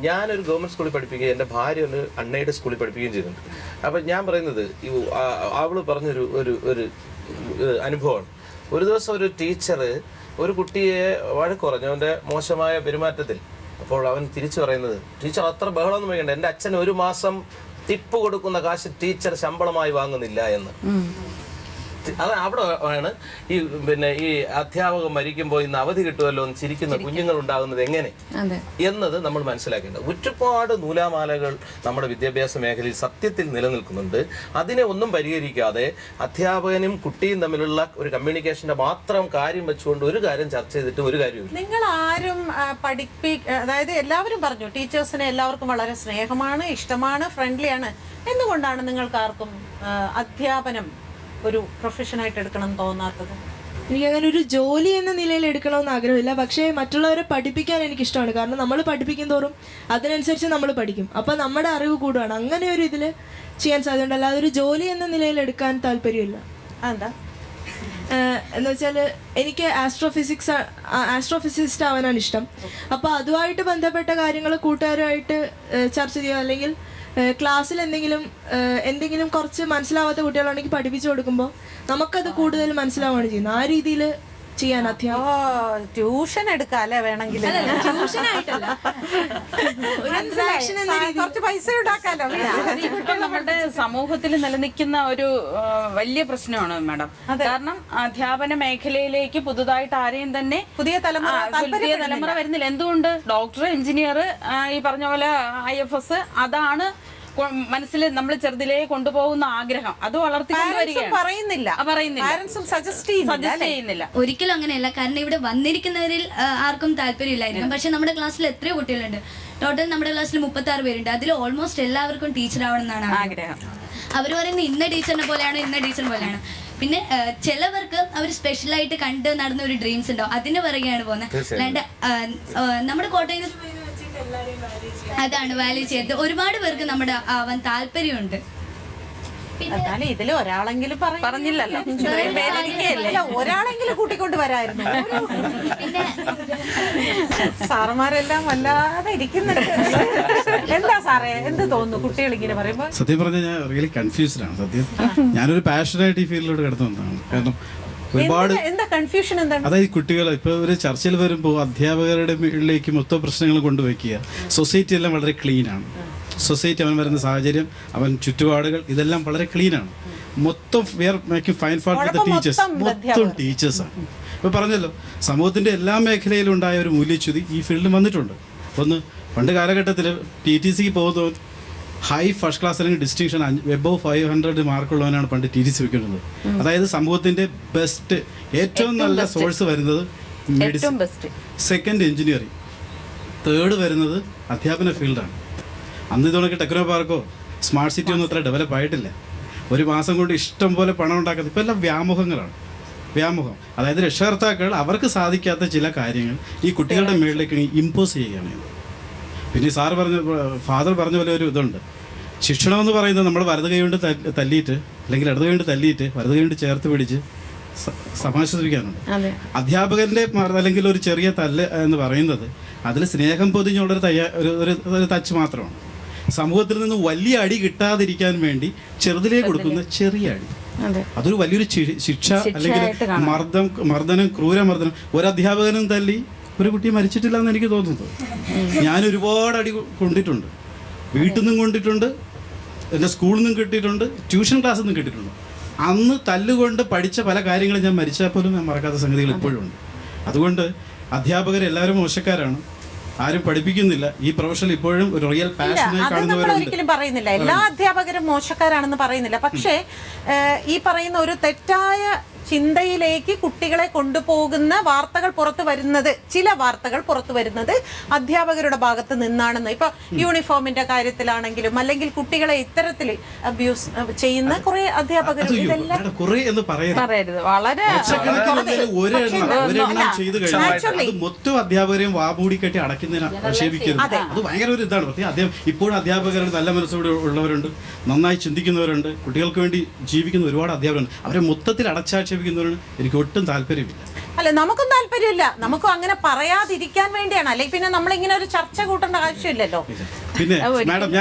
ഞാനൊരു ഗവൺമെന്റ് സ്കൂളിൽ പഠിപ്പിക്കുകയും എൻ്റെ ഭാര്യ ഒരു അൺഎയ്ഡഡ് സ്കൂളിൽ പഠിപ്പിക്കുകയും ചെയ്തിട്ടുണ്ട്. അപ്പം ഞാൻ പറയുന്നത് അവള് പറഞ്ഞൊരു ഒരു അനുഭവമാണ്. ഒരു ദിവസം ഒരു ടീച്ചർ ഒരു കുട്ടിയെ വഴക്ക് പറഞ്ഞു അവൻ്റെ മോശമായ പെരുമാറ്റത്തിൽ. അപ്പോൾ അവൻ തിരിച്ചു പറയുന്നത്, ടീച്ചർ അത്ര ബഹളമൊന്നും വേണ്ട, എൻ്റെ അച്ഛൻ 1 മാസം ടിപ്പ് കൊടുക്കുന്ന കാശ് ടീച്ചർ ശമ്പളമായി വാങ്ങുന്നില്ല എന്ന്. അത് അവിടെ ആണ് ഈ അധ്യാപകൻ മരിക്കുമ്പോൾ ഇന്ന് അവധി കിട്ടുമല്ലോ എന്ന് ചിരിക്കുന്ന കുഞ്ഞുങ്ങൾ ഉണ്ടാകുന്നത് എങ്ങനെ എന്നത് നമ്മൾ മനസ്സിലാക്കേണ്ടത്. ഒരുപാട് നൂലാമാലകൾ നമ്മുടെ വിദ്യാഭ്യാസ മേഖലയിൽ സത്യത്തിൽ നിലനിൽക്കുന്നുണ്ട്. അതിനെ ഒന്നും പരിഹരിക്കാതെ അധ്യാപകനും കുട്ടിയും തമ്മിലുള്ള ഒരു കമ്മ്യൂണിക്കേഷന്റെ മാത്രം കാര്യം വെച്ചുകൊണ്ട് ഒരു കാര്യം ചർച്ച ചെയ്തിട്ട് ഒരു കാര്യമില്ല. നിങ്ങൾ ആരും അതായത് എല്ലാവരും പറഞ്ഞു ടീച്ചേഴ്സിനെ എല്ലാവർക്കും വളരെ സ്നേഹമാണ്, ഇഷ്ടമാണ്, ഫ്രണ്ട്ലിയാണ്. എന്തുകൊണ്ടാണ് നിങ്ങൾക്ക് ആർക്കും അധ്യാപനം ഒരു പ്രൊഫഷനായിട്ട് എടുക്കണം തോന്നാത്തത്? എനിക്കങ്ങനെ ഒരു ജോലി എന്ന നിലയിൽ എടുക്കണമെന്ന് ആഗ്രഹമില്ല. പക്ഷേ മറ്റുള്ളവരെ പഠിപ്പിക്കാൻ എനിക്കിഷ്ടമാണ്. കാരണം നമ്മൾ പഠിപ്പിക്കും തോറും അതിനനുസരിച്ച് നമ്മൾ പഠിക്കും. അപ്പം നമ്മുടെ അറിവ് കൂടുകയാണ്. അങ്ങനെ ഒരു ഇതിൽ ചെയ്യാൻ സാധ്യതയുണ്ട്. അല്ലാതെ ഒരു ജോലി എന്ന നിലയിൽ എടുക്കാൻ താല്പര്യമില്ല. അതെന്താ എന്ന് വെച്ചാൽ എനിക്ക് ആസ്ട്രോഫിസിസ്റ്റ് ആവാനാണ് ഇഷ്ടം. അപ്പോൾ അതുമായിട്ട് ബന്ധപ്പെട്ട കാര്യങ്ങൾ കൂട്ടുകാരുമായിട്ട് ചർച്ച ചെയ്യുക, അല്ലെങ്കിൽ ക്ലാസ്സിൽ എന്തെങ്കിലും കുറച്ച് മനസ്സിലാവാത്ത കുട്ടികളാണെങ്കിൽ പഠിപ്പിച്ചു കൊടുക്കുമ്പോൾ നമുക്കത് കൂടുതൽ മനസ്സിലാവുകയാണ് ചെയ്യുന്നത്. ആ രീതിയിൽ ചെയ്യാൻ ട്യൂഷൻ എടുക്കാല്ലേ വേണമെങ്കിൽ? കുറച്ച് പൈസ ഉണ്ടാക്കാലോ. ഇപ്പം നമ്മുടെ സമൂഹത്തിൽ നിലനിൽക്കുന്ന ഒരു വലിയ പ്രശ്നമാണ് മാഡം. കാരണം അധ്യാപന മേഖലയിലേക്ക് പുതുതായിട്ട് ആരെയും തന്നെ പുതിയ തലമുറ വരുന്നില്ല. എന്തുകൊണ്ട്? ഡോക്ടർ, എഞ്ചിനീയർ, ഈ പറഞ്ഞ പോലെ IFS, അതാണ് മനസ്സിൽ നമ്മൾ ചെറുതിലേ കൊണ്ടുപോകുന്ന ആഗ്രഹം. അത് പറയുന്നില്ല. ഒരിക്കലും അങ്ങനെയല്ല. കാരണം ഇവിടെ വന്നിരിക്കുന്നവരിൽ ആർക്കും താല്പര്യമില്ലായിരിക്കും. പക്ഷെ നമ്മുടെ ക്ലാസ്സിൽ എത്രയോ കുട്ടികളുണ്ട്. ടോട്ടൽ നമ്മുടെ ക്ലാസ്സിൽ 36 പേരുണ്ട്. അതിൽ ഓൾമോസ്റ്റ് എല്ലാവർക്കും ടീച്ചർ ആവണം എന്നാണ് ആഗ്രഹം. അവർ പറയുന്നത് ഇന്ന ടീച്ചറിനെ പോലെയാണ്, ഇന്ന ടീച്ചറിനെ പോലെയാണ്. പിന്നെ ചിലവർക്ക് അവർ സ്പെഷ്യലായിട്ട് കണ്ട് നടന്ന ഒരു ഡ്രീംസ് ഉണ്ടാവും, അതിന് പറയുകയാണ് പോകുന്നത്. അല്ലാണ്ട് നമ്മുടെ കോട്ടയം അതാണ് വാല്യൂ ചെയ്തത്. ഒരുപാട് പേർക്ക് നമ്മുടെ ആവാൻ താല്പര്യമുണ്ട്. ഇതിൽ ഒരാളെങ്കിലും പറഞ്ഞില്ലല്ലോ, ഒരാളെങ്കിലും കൂട്ടിക്കൊണ്ട് വരായിരുന്നു. സാറന്മാരെല്ലാം വല്ലാതെ ഇരിക്കുന്നുണ്ട്. എന്താ സാറേ, എന്ത് തോന്നുന്നു കുട്ടികൾ ഇങ്ങനെ പറയുമ്പോൾ? സത്യം പറഞ്ഞാൽ ഞാൻ റിയലി കൺഫ്യൂസ്ഡ് ആണ്. സത്യം ഞാനൊരു പാഷനായിട്ട് ഈ ഫീൽഡിലോട്ട് കിടന്നു വന്നതാണ്. കാരണം ഒരുപാട് അതായത് കുട്ടികൾ ഇപ്പോൾ ഒരു ചർച്ചയിൽ വരുമ്പോൾ അധ്യാപകരുടെ മേളിലേക്ക് മൊത്തം പ്രശ്നങ്ങൾ കൊണ്ടുവയ്ക്കുക. സൊസൈറ്റി എല്ലാം വളരെ ക്ലീനാണ്. സൊസൈറ്റി അവൻ വരുന്ന സാഹചര്യം, അവൻ ചുറ്റുപാടുകൾ, ഇതെല്ലാം വളരെ ക്ലീനാണ്. മൊത്തം വെയർ മേക്കിംഗ് ഫൈൻ ഫോൾട്ട് വിത്ത് ടീച്ചേഴ്സ്, മൊത്തം ടീച്ചേഴ്സാണ്. ഇപ്പോൾ പറഞ്ഞല്ലോ, സമൂഹത്തിൻ്റെ എല്ലാ മേഖലയിലും ഉണ്ടായ ഒരു മൂല്യച്യുതി ഈ ഫീൽഡിൽ വന്നിട്ടുണ്ട്. പണ്ട് കാലഘട്ടത്തിൽ TTCക്ക് പോകുന്ന ഹൈ ഫസ്റ്റ് ക്ലാസ് അല്ലെങ്കിൽ ഡിസ്റ്റിങ്ഷൻ എബോവ് 500 മാർക്കുള്ളവനാണ് പണ്ട് TTC വെക്കുന്നത്. അതായത് സമൂഹത്തിൻ്റെ ബെസ്റ്റ്, ഏറ്റവും നല്ല സോഴ്സ് വരുന്നത് മെഡിസിൻ, സെക്കൻഡ് എഞ്ചിനീയറിംഗ്, തേർഡ് വരുന്നത് അധ്യാപന ഫീൽഡാണ്. അന്ന് ഇതുകൊണ്ടൊക്കെ ടെക്നോ പാർക്കോ സ്മാർട്ട് സിറ്റി ഒന്നും അത്ര ഡെവലപ്പ് ആയിട്ടില്ല. ഒരു മാസം കൊണ്ട് ഇഷ്ടം പോലെ പണം ഉണ്ടാക്കുന്നത് ഇപ്പോൾ എല്ലാം വ്യാമോഹങ്ങളാണ്. വ്യാമോഹം അതായത് രക്ഷകർത്താക്കൾ അവർക്ക് സാധിക്കാത്ത ചില കാര്യങ്ങൾ ഈ കുട്ടികളുടെ മേളിലേക്ക് ഇമ്പോസ് ചെയ്യുകയാണ്. പിന്നെ ഫാദർ പറഞ്ഞ പോലെ ഒരു ഇതുണ്ട്, ശിക്ഷണം എന്ന് പറയുന്നത് നമ്മൾ വലത് കൈ കൊണ്ട് തല്ലിയിട്ട് അല്ലെങ്കിൽ ഇടത് കൈ കൊണ്ട് തല്ലിയിട്ട് വലത് കൈ കൊണ്ട് ചേർത്ത് പിടിച്ച് സമാശ്വസിപ്പിക്കാനുണ്ട്. അധ്യാപകൻ്റെ അല്ലെങ്കിൽ ഒരു ചെറിയ തല്ല് എന്ന് പറയുന്നത് അതിൽ സ്നേഹം പൊതിഞ്ഞുള്ളൊരു ഒരു ടച്ച് മാത്രമാണ്. സമൂഹത്തിൽ നിന്ന് വലിയ അടി കിട്ടാതിരിക്കാൻ വേണ്ടി ചെറുതിലേ കൊടുക്കുന്ന ചെറിയ അടി, അതൊരു വലിയൊരു ശിക്ഷ അല്ലെങ്കിൽ മർദ്ദനം, ക്രൂരമർദ്ദനം. ഒരു അധ്യാപകനും തല്ലി ഒരു കുട്ടി മരിച്ചിട്ടില്ല എന്ന് എനിക്ക് തോന്നുന്നത്. ഞാൻ ഒരുപാട് അടി കൊണ്ടിട്ടുണ്ട്, വീട്ടിൽ നിന്നും കൊണ്ടിട്ടുണ്ട്, എൻ്റെ സ്കൂളിൽ നിന്നും കിട്ടിയിട്ടുണ്ട്, ട്യൂഷൻ ക്ലാസ്സിൽ നിന്നും കിട്ടിയിട്ടുണ്ട്. അന്ന് തല്ലുകൊണ്ട് പഠിച്ച പല കാര്യങ്ങളും ഞാൻ മരിച്ചാൽ പോലും ഞാൻ മറക്കാത്ത സംഗതികൾ ഇപ്പോഴും ഉണ്ട്. അതുകൊണ്ട് അധ്യാപകരെല്ലാവരും മോശക്കാരാണ്, ആരും പഠിപ്പിക്കുന്നില്ല. ഈ പ്രൊഫഷൻ ഇപ്പോഴും ഒരു റിയൽ പാഷനായി കാണുന്നവരുണ്ട്. ഒരിക്കലും പറയുന്നില്ല എല്ലാ അധ്യാപകരും മോശക്കാരാണെന്ന് പറയുന്നില്ല. പക്ഷേ ഈ പറയുന്ന ഒരു തെറ്റായ ചിന്തയിലേക്ക് കുട്ടികളെ കൊണ്ടുപോകുന്ന വാർത്തകൾ പുറത്തു വരുന്നത്, ചില വാർത്തകൾ പുറത്തു വരുന്നത് അധ്യാപകരുടെ ഭാഗത്ത് നിന്നാണെന്ന്. ഇപ്പൊ യൂണിഫോമിന്റെ കാര്യത്തിലാണെങ്കിലും അല്ലെങ്കിൽ കുട്ടികളെ ഇത്തരത്തിൽ അബ്യൂസ് ചെയ്യുന്ന കുറെ അധ്യാപകർ പറയരുത്. വളരെ മൊത്തം അധ്യാപകരെയും വാമൂടി കെട്ടി അടയ്ക്കുന്നതിന് ആക്ഷേപിക്കരുത്. അത് ഭയങ്കര ഒരു ഇതാണ്. അദ്ദേഹം ഇപ്പോഴും അധ്യാപകരുടെ നല്ല മനസ്സോടെ ഉള്ളവരുണ്ട്, നന്നായി ചിന്തിക്കുന്നവരുണ്ട്, കുട്ടികൾക്ക് വേണ്ടി ജീവിക്കുന്ന ഒരുപാട് അധ്യാപകരുണ്ട്. അവരെ മൊത്തത്തിൽ അടച്ചാക്ഷേപിക്കുന്നവരാണ് എനിക്ക് ഒട്ടും താല്പര്യമില്ല. അല്ല, നമുക്കും താല്പര്യമില്ല, നമുക്കും അങ്ങനെ പറയാതിരിക്കാൻ വേണ്ടിയാണ്. അല്ലെങ്കിൽ പിന്നെ നമ്മളിങ്ങനെ ഒരു ചർച്ച കൂട്ടേണ്ട ആവശ്യമില്ലല്ലോ. പിന്നെ മാഡം,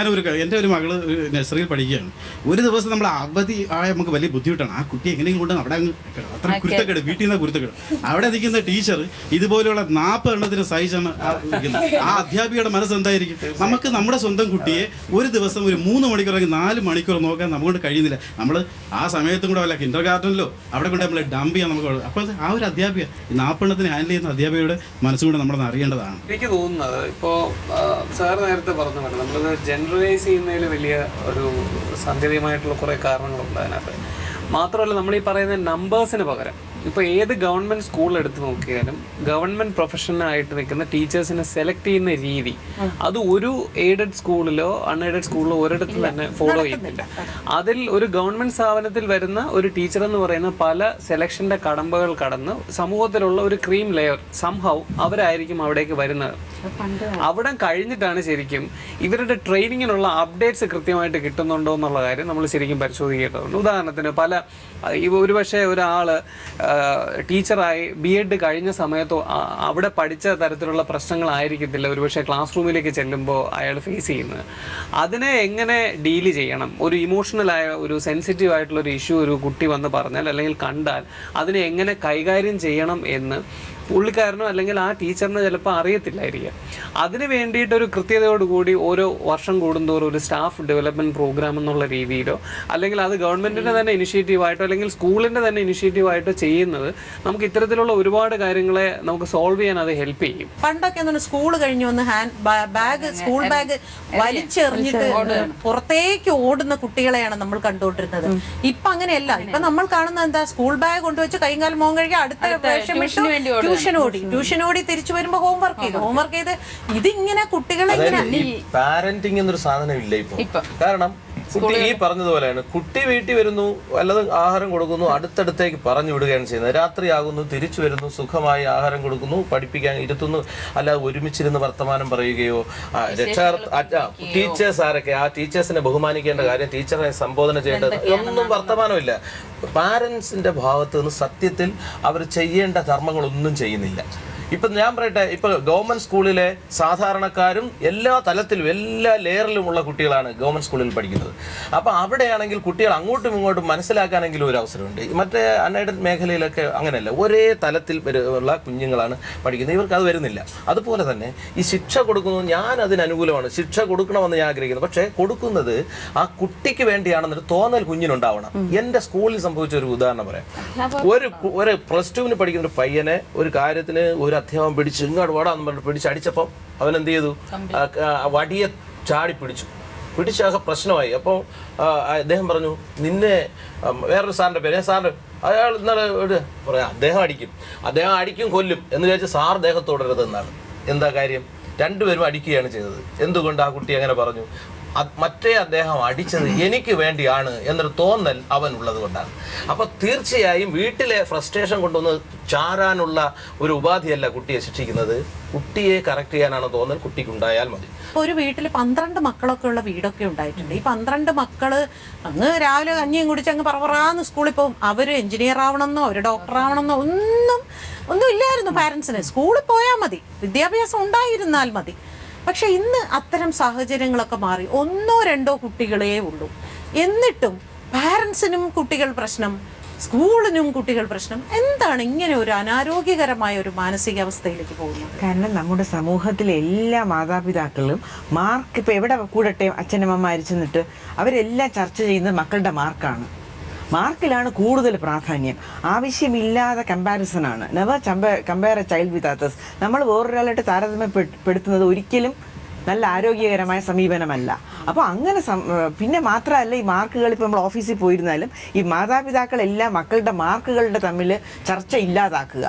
എൻ്റെ ഒരു മകള് നഴ്സറിയിൽ പഠിക്കുകയാണ്. ഒരു ദിവസം നമ്മൾ അവധി ആയ നമുക്ക് വലിയ ബുദ്ധിമുട്ടാണ്. ആ കുട്ടി എങ്ങനെയും കൊണ്ട് അവിടെ അത്ര കുരുത്തക്കേട്, വീട്ടിൽ നിന്ന് കുരുത്തക്കേട്. അവിടെ നിൽക്കുന്ന ടീച്ചർ ഇതുപോലെയുള്ള 40 എണ്ണത്തിന് സൈസാണ് ആ അധ്യാപികയുടെ മനസ്സ് എന്തായിരിക്കും? നമുക്ക് നമ്മുടെ സ്വന്തം കുട്ടിയെ ഒരു ദിവസം ഒരു 3 മണിക്കൂർ അല്ലെങ്കിൽ 4 മണിക്കൂർ നോക്കാൻ നമുക്ക് കഴിയുന്നില്ല. നമ്മൾ ആ സമയത്തും കൂടെ വല്ല കിൻഡർ ഗാർഡനിലോ അവിടെ കൊണ്ട് നമ്മൾ ഡംപ് ചെയ്യാൻ നമുക്ക്. അപ്പോൾ ആ ഒരു അധ്യാപിക 40 എണ്ണത്തിന് ഹാൻഡിൽ ചെയ്യുന്ന അധ്യാപികയുടെ മനസ്സുകൊണ്ട് നമ്മളൊന്ന് അറിയേണ്ടതാണ്. എനിക്ക് തോന്നുന്നത് ഇപ്പോൾ സാർ നേരത്തെ പറഞ്ഞു, നമ്മളത് ജനറലൈസ് ചെയ്യുന്നതിൽ വലിയ ഒരു സാങ്കേതികമായിട്ടുള്ള കുറേ കാരണങ്ങളുണ്ട് അതിനകത്ത്. മാത്രമല്ല, നമ്മൾ ഈ പറയുന്ന നമ്പേഴ്സിന് പകരം ഇപ്പോൾ ഏത് ഗവൺമെൻറ് സ്കൂൾ എടുത്ത് നോക്കിയാലും ഗവൺമെൻറ് പ്രൊഫഷനായിട്ട് നിൽക്കുന്ന ടീച്ചേഴ്സിനെ സെലക്ട് ചെയ്യുന്ന രീതി അത് ഒരു എയ്ഡഡ് സ്കൂളിലോ അൺഎയ്ഡഡ് സ്കൂളിലോ ഒരിടത്ത് തന്നെ ഫോളോ ചെയ്യുന്നില്ല. അതിൽ ഒരു ഗവൺമെൻറ് സ്ഥാപനത്തിൽ വരുന്ന ഒരു ടീച്ചർ എന്ന് പറയുന്ന പല സെലക്ഷൻ്റെ കടമ്പകൾ കടന്ന് സമൂഹത്തിലുള്ള ഒരു ക്രീം ലെയർ സംഹൗ അവരായിരിക്കും അവിടേക്ക് വരുന്നത്. അവിടെ കഴിഞ്ഞിട്ടാണ് ശരിക്കും ഇവരുടെ ട്രെയിനിങ്ങിനുള്ള അപ്ഡേറ്റ്സ് കൃത്യമായിട്ട് കിട്ടുന്നുണ്ടോ എന്നുള്ള കാര്യം നമ്മൾ ശരിക്കും പരിശോധിക്കേണ്ടതുണ്ട്. ഉദാഹരണത്തിന് ഒരുപക്ഷെ ഒരാൾ ടീച്ചറായി BEd കഴിഞ്ഞ സമയത്തോ അവിടെ പഠിച്ച തരത്തിലുള്ള പ്രശ്നങ്ങളായിരിക്കത്തില്ല ഒരുപക്ഷെ ക്ലാസ് റൂമിലേക്ക് ചെല്ലുമ്പോൾ അയാൾ ഫേസ് ചെയ്യുന്നത്. അതിനെ എങ്ങനെ ഡീല് ചെയ്യണം, ഒരു ഇമോഷണലായ ഒരു സെൻസിറ്റീവ് ആയിട്ടുള്ള ഒരു ഇഷ്യൂ ഒരു കുട്ടി വന്ന് പറഞ്ഞാൽ അല്ലെങ്കിൽ കണ്ടാൽ അതിനെ എങ്ങനെ കൈകാര്യം ചെയ്യണം എന്ന് പുള്ളിക്കാരനോ അല്ലെങ്കിൽ ആ ടീച്ചറിനോ ചിലപ്പോൾ അറിയത്തില്ലായിരിക്കാം. അതിന് വേണ്ടിയിട്ടൊരു കൃത്യതയോടുകൂടി ഓരോ വർഷം കൂടുന്തോറും ഒരു സ്റ്റാഫ് ഡെവലപ്മെൻറ്റ് പ്രോഗ്രാം എന്നുള്ള രീതിയിലോ അല്ലെങ്കിൽ അത് ഗവൺമെൻറ്റിൻ്റെ തന്നെ ഇനിഷ്യേറ്റീവായിട്ടോ അല്ലെങ്കിൽ സ്കൂളിൻ്റെ തന്നെ ഇനിഷ്യേറ്റീവായിട്ടോ ചെയ്യുന്നത് നമുക്ക് ഇത്തരത്തിലുള്ള ഒരുപാട് കാര്യങ്ങളെ നമുക്ക് സോൾവ് ചെയ്യാൻ അത് ഹെൽപ്പ് ചെയ്യും. പണ്ടൊക്കെ സ്കൂൾ കഴിഞ്ഞു വന്ന് സ്കൂൾ ബാഗ് വലിച്ചെറിഞ്ഞിട്ട് പുറത്തേക്ക് ഓടുന്ന കുട്ടികളെയാണ് നമ്മൾ കണ്ടുകൊണ്ടിരുന്നത്. ഇപ്പൊ അങ്ങനെയല്ല. ഇപ്പൊ നമ്മൾ കാണുന്നത് എന്താ, സ്കൂൾ ബാഗ് കൊണ്ടുവച്ച് കൈകാൽ മോൻ കഴിക്കുക, അടുത്ത വേഷം വിട്ടു ട്യൂഷനോടി തിരിച്ചു വരുമ്പോ ഹോംവർക്ക് ചെയ്ത് ഇതിങ്ങനെ കുട്ടികളെ പാരന്റിങ് എന്നൊരു സാധനം ഇല്ല ഇപ്പൊ. കാരണം കുട്ടി ഈ പറഞ്ഞതുപോലെയാണ്, കുട്ടി വീട്ടിൽ വരുന്നു, വല്ലതും ആഹാരം കൊടുക്കുന്നു, അടുത്തടുത്തേക്ക് പറഞ്ഞു വിടുകയാണ് ചെയ്യുന്നത്. രാത്രിയാകുന്നു, തിരിച്ചു വരുന്നു, സുഖമായി ആഹാരം കൊടുക്കുന്നു, പഠിപ്പിക്കാൻ ഇരുത്തുന്നു. അല്ലാതെ ഒരുമിച്ചിരുന്ന് വർത്തമാനം പറയുകയോ ടീച്ചേഴ്സ് ആരൊക്കെ ആ ടീച്ചേഴ്സിനെ ബഹുമാനിക്കേണ്ട കാര്യം, ടീച്ചറെ സംബോധന ചെയ്യേണ്ടത് ഒന്നും വർത്തമാനമില്ല. പാരന്റ്സിന്റെ ഭാഗത്ത് നിന്ന് സത്യത്തിൽ അവർ ചെയ്യേണ്ട ധർമ്മങ്ങളൊന്നും ചെയ്യുന്നില്ല. ഇപ്പം ഞാൻ പറയട്ടെ, ഇപ്പൊ ഗവൺമെന്റ് സ്കൂളിലെ സാധാരണക്കാരും എല്ലാ തലത്തിലും എല്ലാ ലെയറിലുമുള്ള കുട്ടികളാണ് ഗവൺമെന്റ് സ്കൂളിൽ പഠിക്കുന്നത്. അപ്പൊ അവിടെയാണെങ്കിൽ കുട്ടികൾ അങ്ങോട്ടും ഇങ്ങോട്ടും മനസ്സിലാക്കാനെങ്കിലും ഒരു അവസരമുണ്ട്. മറ്റേ അൺഎയ്ഡഡ് മേഖലയിലൊക്കെ അങ്ങനെയല്ല, ഒരേ തലത്തിൽ ഉള്ള കുഞ്ഞുങ്ങളാണ് പഠിക്കുന്നത്, ഇവർക്ക് അത് വരുന്നില്ല. അതുപോലെ തന്നെ ഈ ശിക്ഷ കൊടുക്കുന്നത് ഞാൻ അതിന് അനുകൂലമാണ്, ശിക്ഷ കൊടുക്കണമെന്ന് ഞാൻ ആഗ്രഹിക്കുന്നു. പക്ഷേ കൊടുക്കുന്നത് ആ കുട്ടിക്ക് വേണ്ടിയാണെന്നൊരു തോന്നൽ കുഞ്ഞിനുണ്ടാവണം. എൻ്റെ സ്കൂളിൽ സംഭവിച്ച ഒരു ഉദാഹരണം പറയാം. ഒരു +2 പഠിക്കുന്ന ഒരു പയ്യനെ ഒരു കാര്യത്തിന് ഒരു അധ്യാപകൻ പിടിച്ച് ഇങ്ങോട്ട് ഓടാന്ന് പറഞ്ഞിട്ട് പിടിച്ചടിച്ചപ്പം അവൻ എന്ത് ചെയ്തു, വടിയെ ചാടി പിടിച്ചാകെ പ്രശ്നമായി. അപ്പോൾ അദ്ദേഹം പറഞ്ഞു, നിന്നെ വേറൊരു സാറിൻ്റെ പേര് സാറിൻ്റെ അയാൾ ഇന്നലെ പറയാം അദ്ദേഹം അടിക്കും കൊല്ലും എന്ന് വിചാരിച്ച് സാർ ദേഹത്തോടരുത് എന്നാണ്. എന്താ കാര്യം? രണ്ടുപേരും അടിക്കുകയാണ് ചെയ്തത്. എന്തുകൊണ്ട് ആ കുട്ടി അങ്ങനെ പറഞ്ഞു? മറ്റേ അദ്ദേഹം അടിച്ചത് എനിക്ക് വേണ്ടിയാണ് എന്നൊരു തോന്നൽ അവനുള്ളത് കൊണ്ടാണ്. അപ്പോൾ തീർച്ചയായും വീട്ടിലെ ഫ്രസ്ട്രേഷൻ കൊണ്ടൊന്ന് ചാരാനുള്ള ഒരു ഉപാധിയല്ല കുട്ടിയെ ശിക്ഷിക്കുന്നത്. കുട്ടിയെ കറക്റ്റ് ചെയ്യാനാണ് തോന്നൽ കുട്ടിക്കുണ്ടായാൽ മതി. ഒരു വീട്ടിൽ 12 മക്കളൊക്കെ ഉള്ള വീടൊക്കെ ഉണ്ടായിട്ടുണ്ട്. ഈ 12 മക്കള് അങ്ങ് രാവിലെ കഞ്ഞിയും കുടിച്ച് അങ്ങ് പറവറാന്ന് സ്കൂളിൽ പോകും. അവര് എഞ്ചിനീയർ ആവണമെന്നോ ഒരു ഡോക്ടർ ആവണമെന്നോ ഒന്നും ഇല്ലായിരുന്നു പാരൻസിന്. സ്കൂളിൽ പോയാൽ മതി, വിദ്യാഭ്യാസം ഉണ്ടായിരുന്നാൽ മതി. പക്ഷെ ഇന്ന് അത്തരം സാഹചര്യങ്ങളൊക്കെ മാറി. 1-2 കുട്ടികളേ ഉള്ളൂ. എന്നിട്ടും പാരൻസിനും കുട്ടികൾ പ്രശ്നം, സ്കൂളിനും കുട്ടികൾ പ്രശ്നം. എന്താണ് ഇങ്ങനെ ഒരു അനാരോഗ്യകരമായ ഒരു മാനസികാവസ്ഥയിലേക്ക് പോകുന്നത്? കാരണം നമ്മുടെ സമൂഹത്തിലെ എല്ലാ മാതാപിതാക്കളും മാർക്ക്, ഇപ്പോൾ എവിടെ കൂടട്ടെ അച്ഛനമ്മ ചെന്നിട്ട് അവരെല്ലാം ചർച്ച ചെയ്യുന്നത് മക്കളുടെ മാർക്കാണ്. മാർക്കിലാണ് കൂടുതൽ പ്രാധാന്യം. ആവശ്യമില്ലാതെ കമ്പാരിസനാണ്. Never compare a child with others. നമ്മൾ വേറൊരാളായിട്ട് താരതമ്യപ്പെടുത്തുന്നത് ഒരിക്കലും നല്ല ആരോഗ്യകരമായ സമീപനമല്ല. അപ്പോൾ അങ്ങനെ പിന്നെ മാത്രമല്ല, ഈ മാർക്കുകൾ ഇപ്പോൾ നമ്മൾ ഓഫീസിൽ പോയിരുന്നാലും ഈ മാതാപിതാക്കളെല്ലാം മക്കളുടെ മാർക്കുകളുടെ തമ്മിൽ ചർച്ച ഇല്ലാതാക്കുക.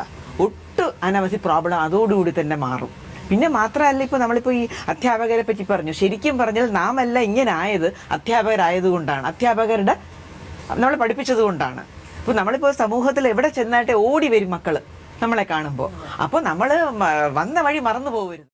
അനവധി പ്രോബ്ലം അതോടുകൂടി തന്നെ മാറും. പിന്നെ മാത്രമല്ല, ഇപ്പോൾ നമ്മളിപ്പോൾ ഈ അധ്യാപകരെ പറ്റി പറഞ്ഞു. ശരിക്കും പറഞ്ഞാൽ നാം എല്ലാം ഇങ്ങനെ ആയത് അധ്യാപകരായതുകൊണ്ടാണ്, അധ്യാപകരുടെ നമ്മളെ പഠിപ്പിച്ചത് കൊണ്ടാണ്. ഇപ്പോൾ നമ്മളിപ്പോൾ സമൂഹത്തിൽ എവിടെ ചെന്നായിട്ട് ഓടി വരും മക്കൾ നമ്മളെ കാണുമ്പോൾ. അപ്പോൾ നമ്മൾ വന്ന വഴി മറന്നു പോകരുത്.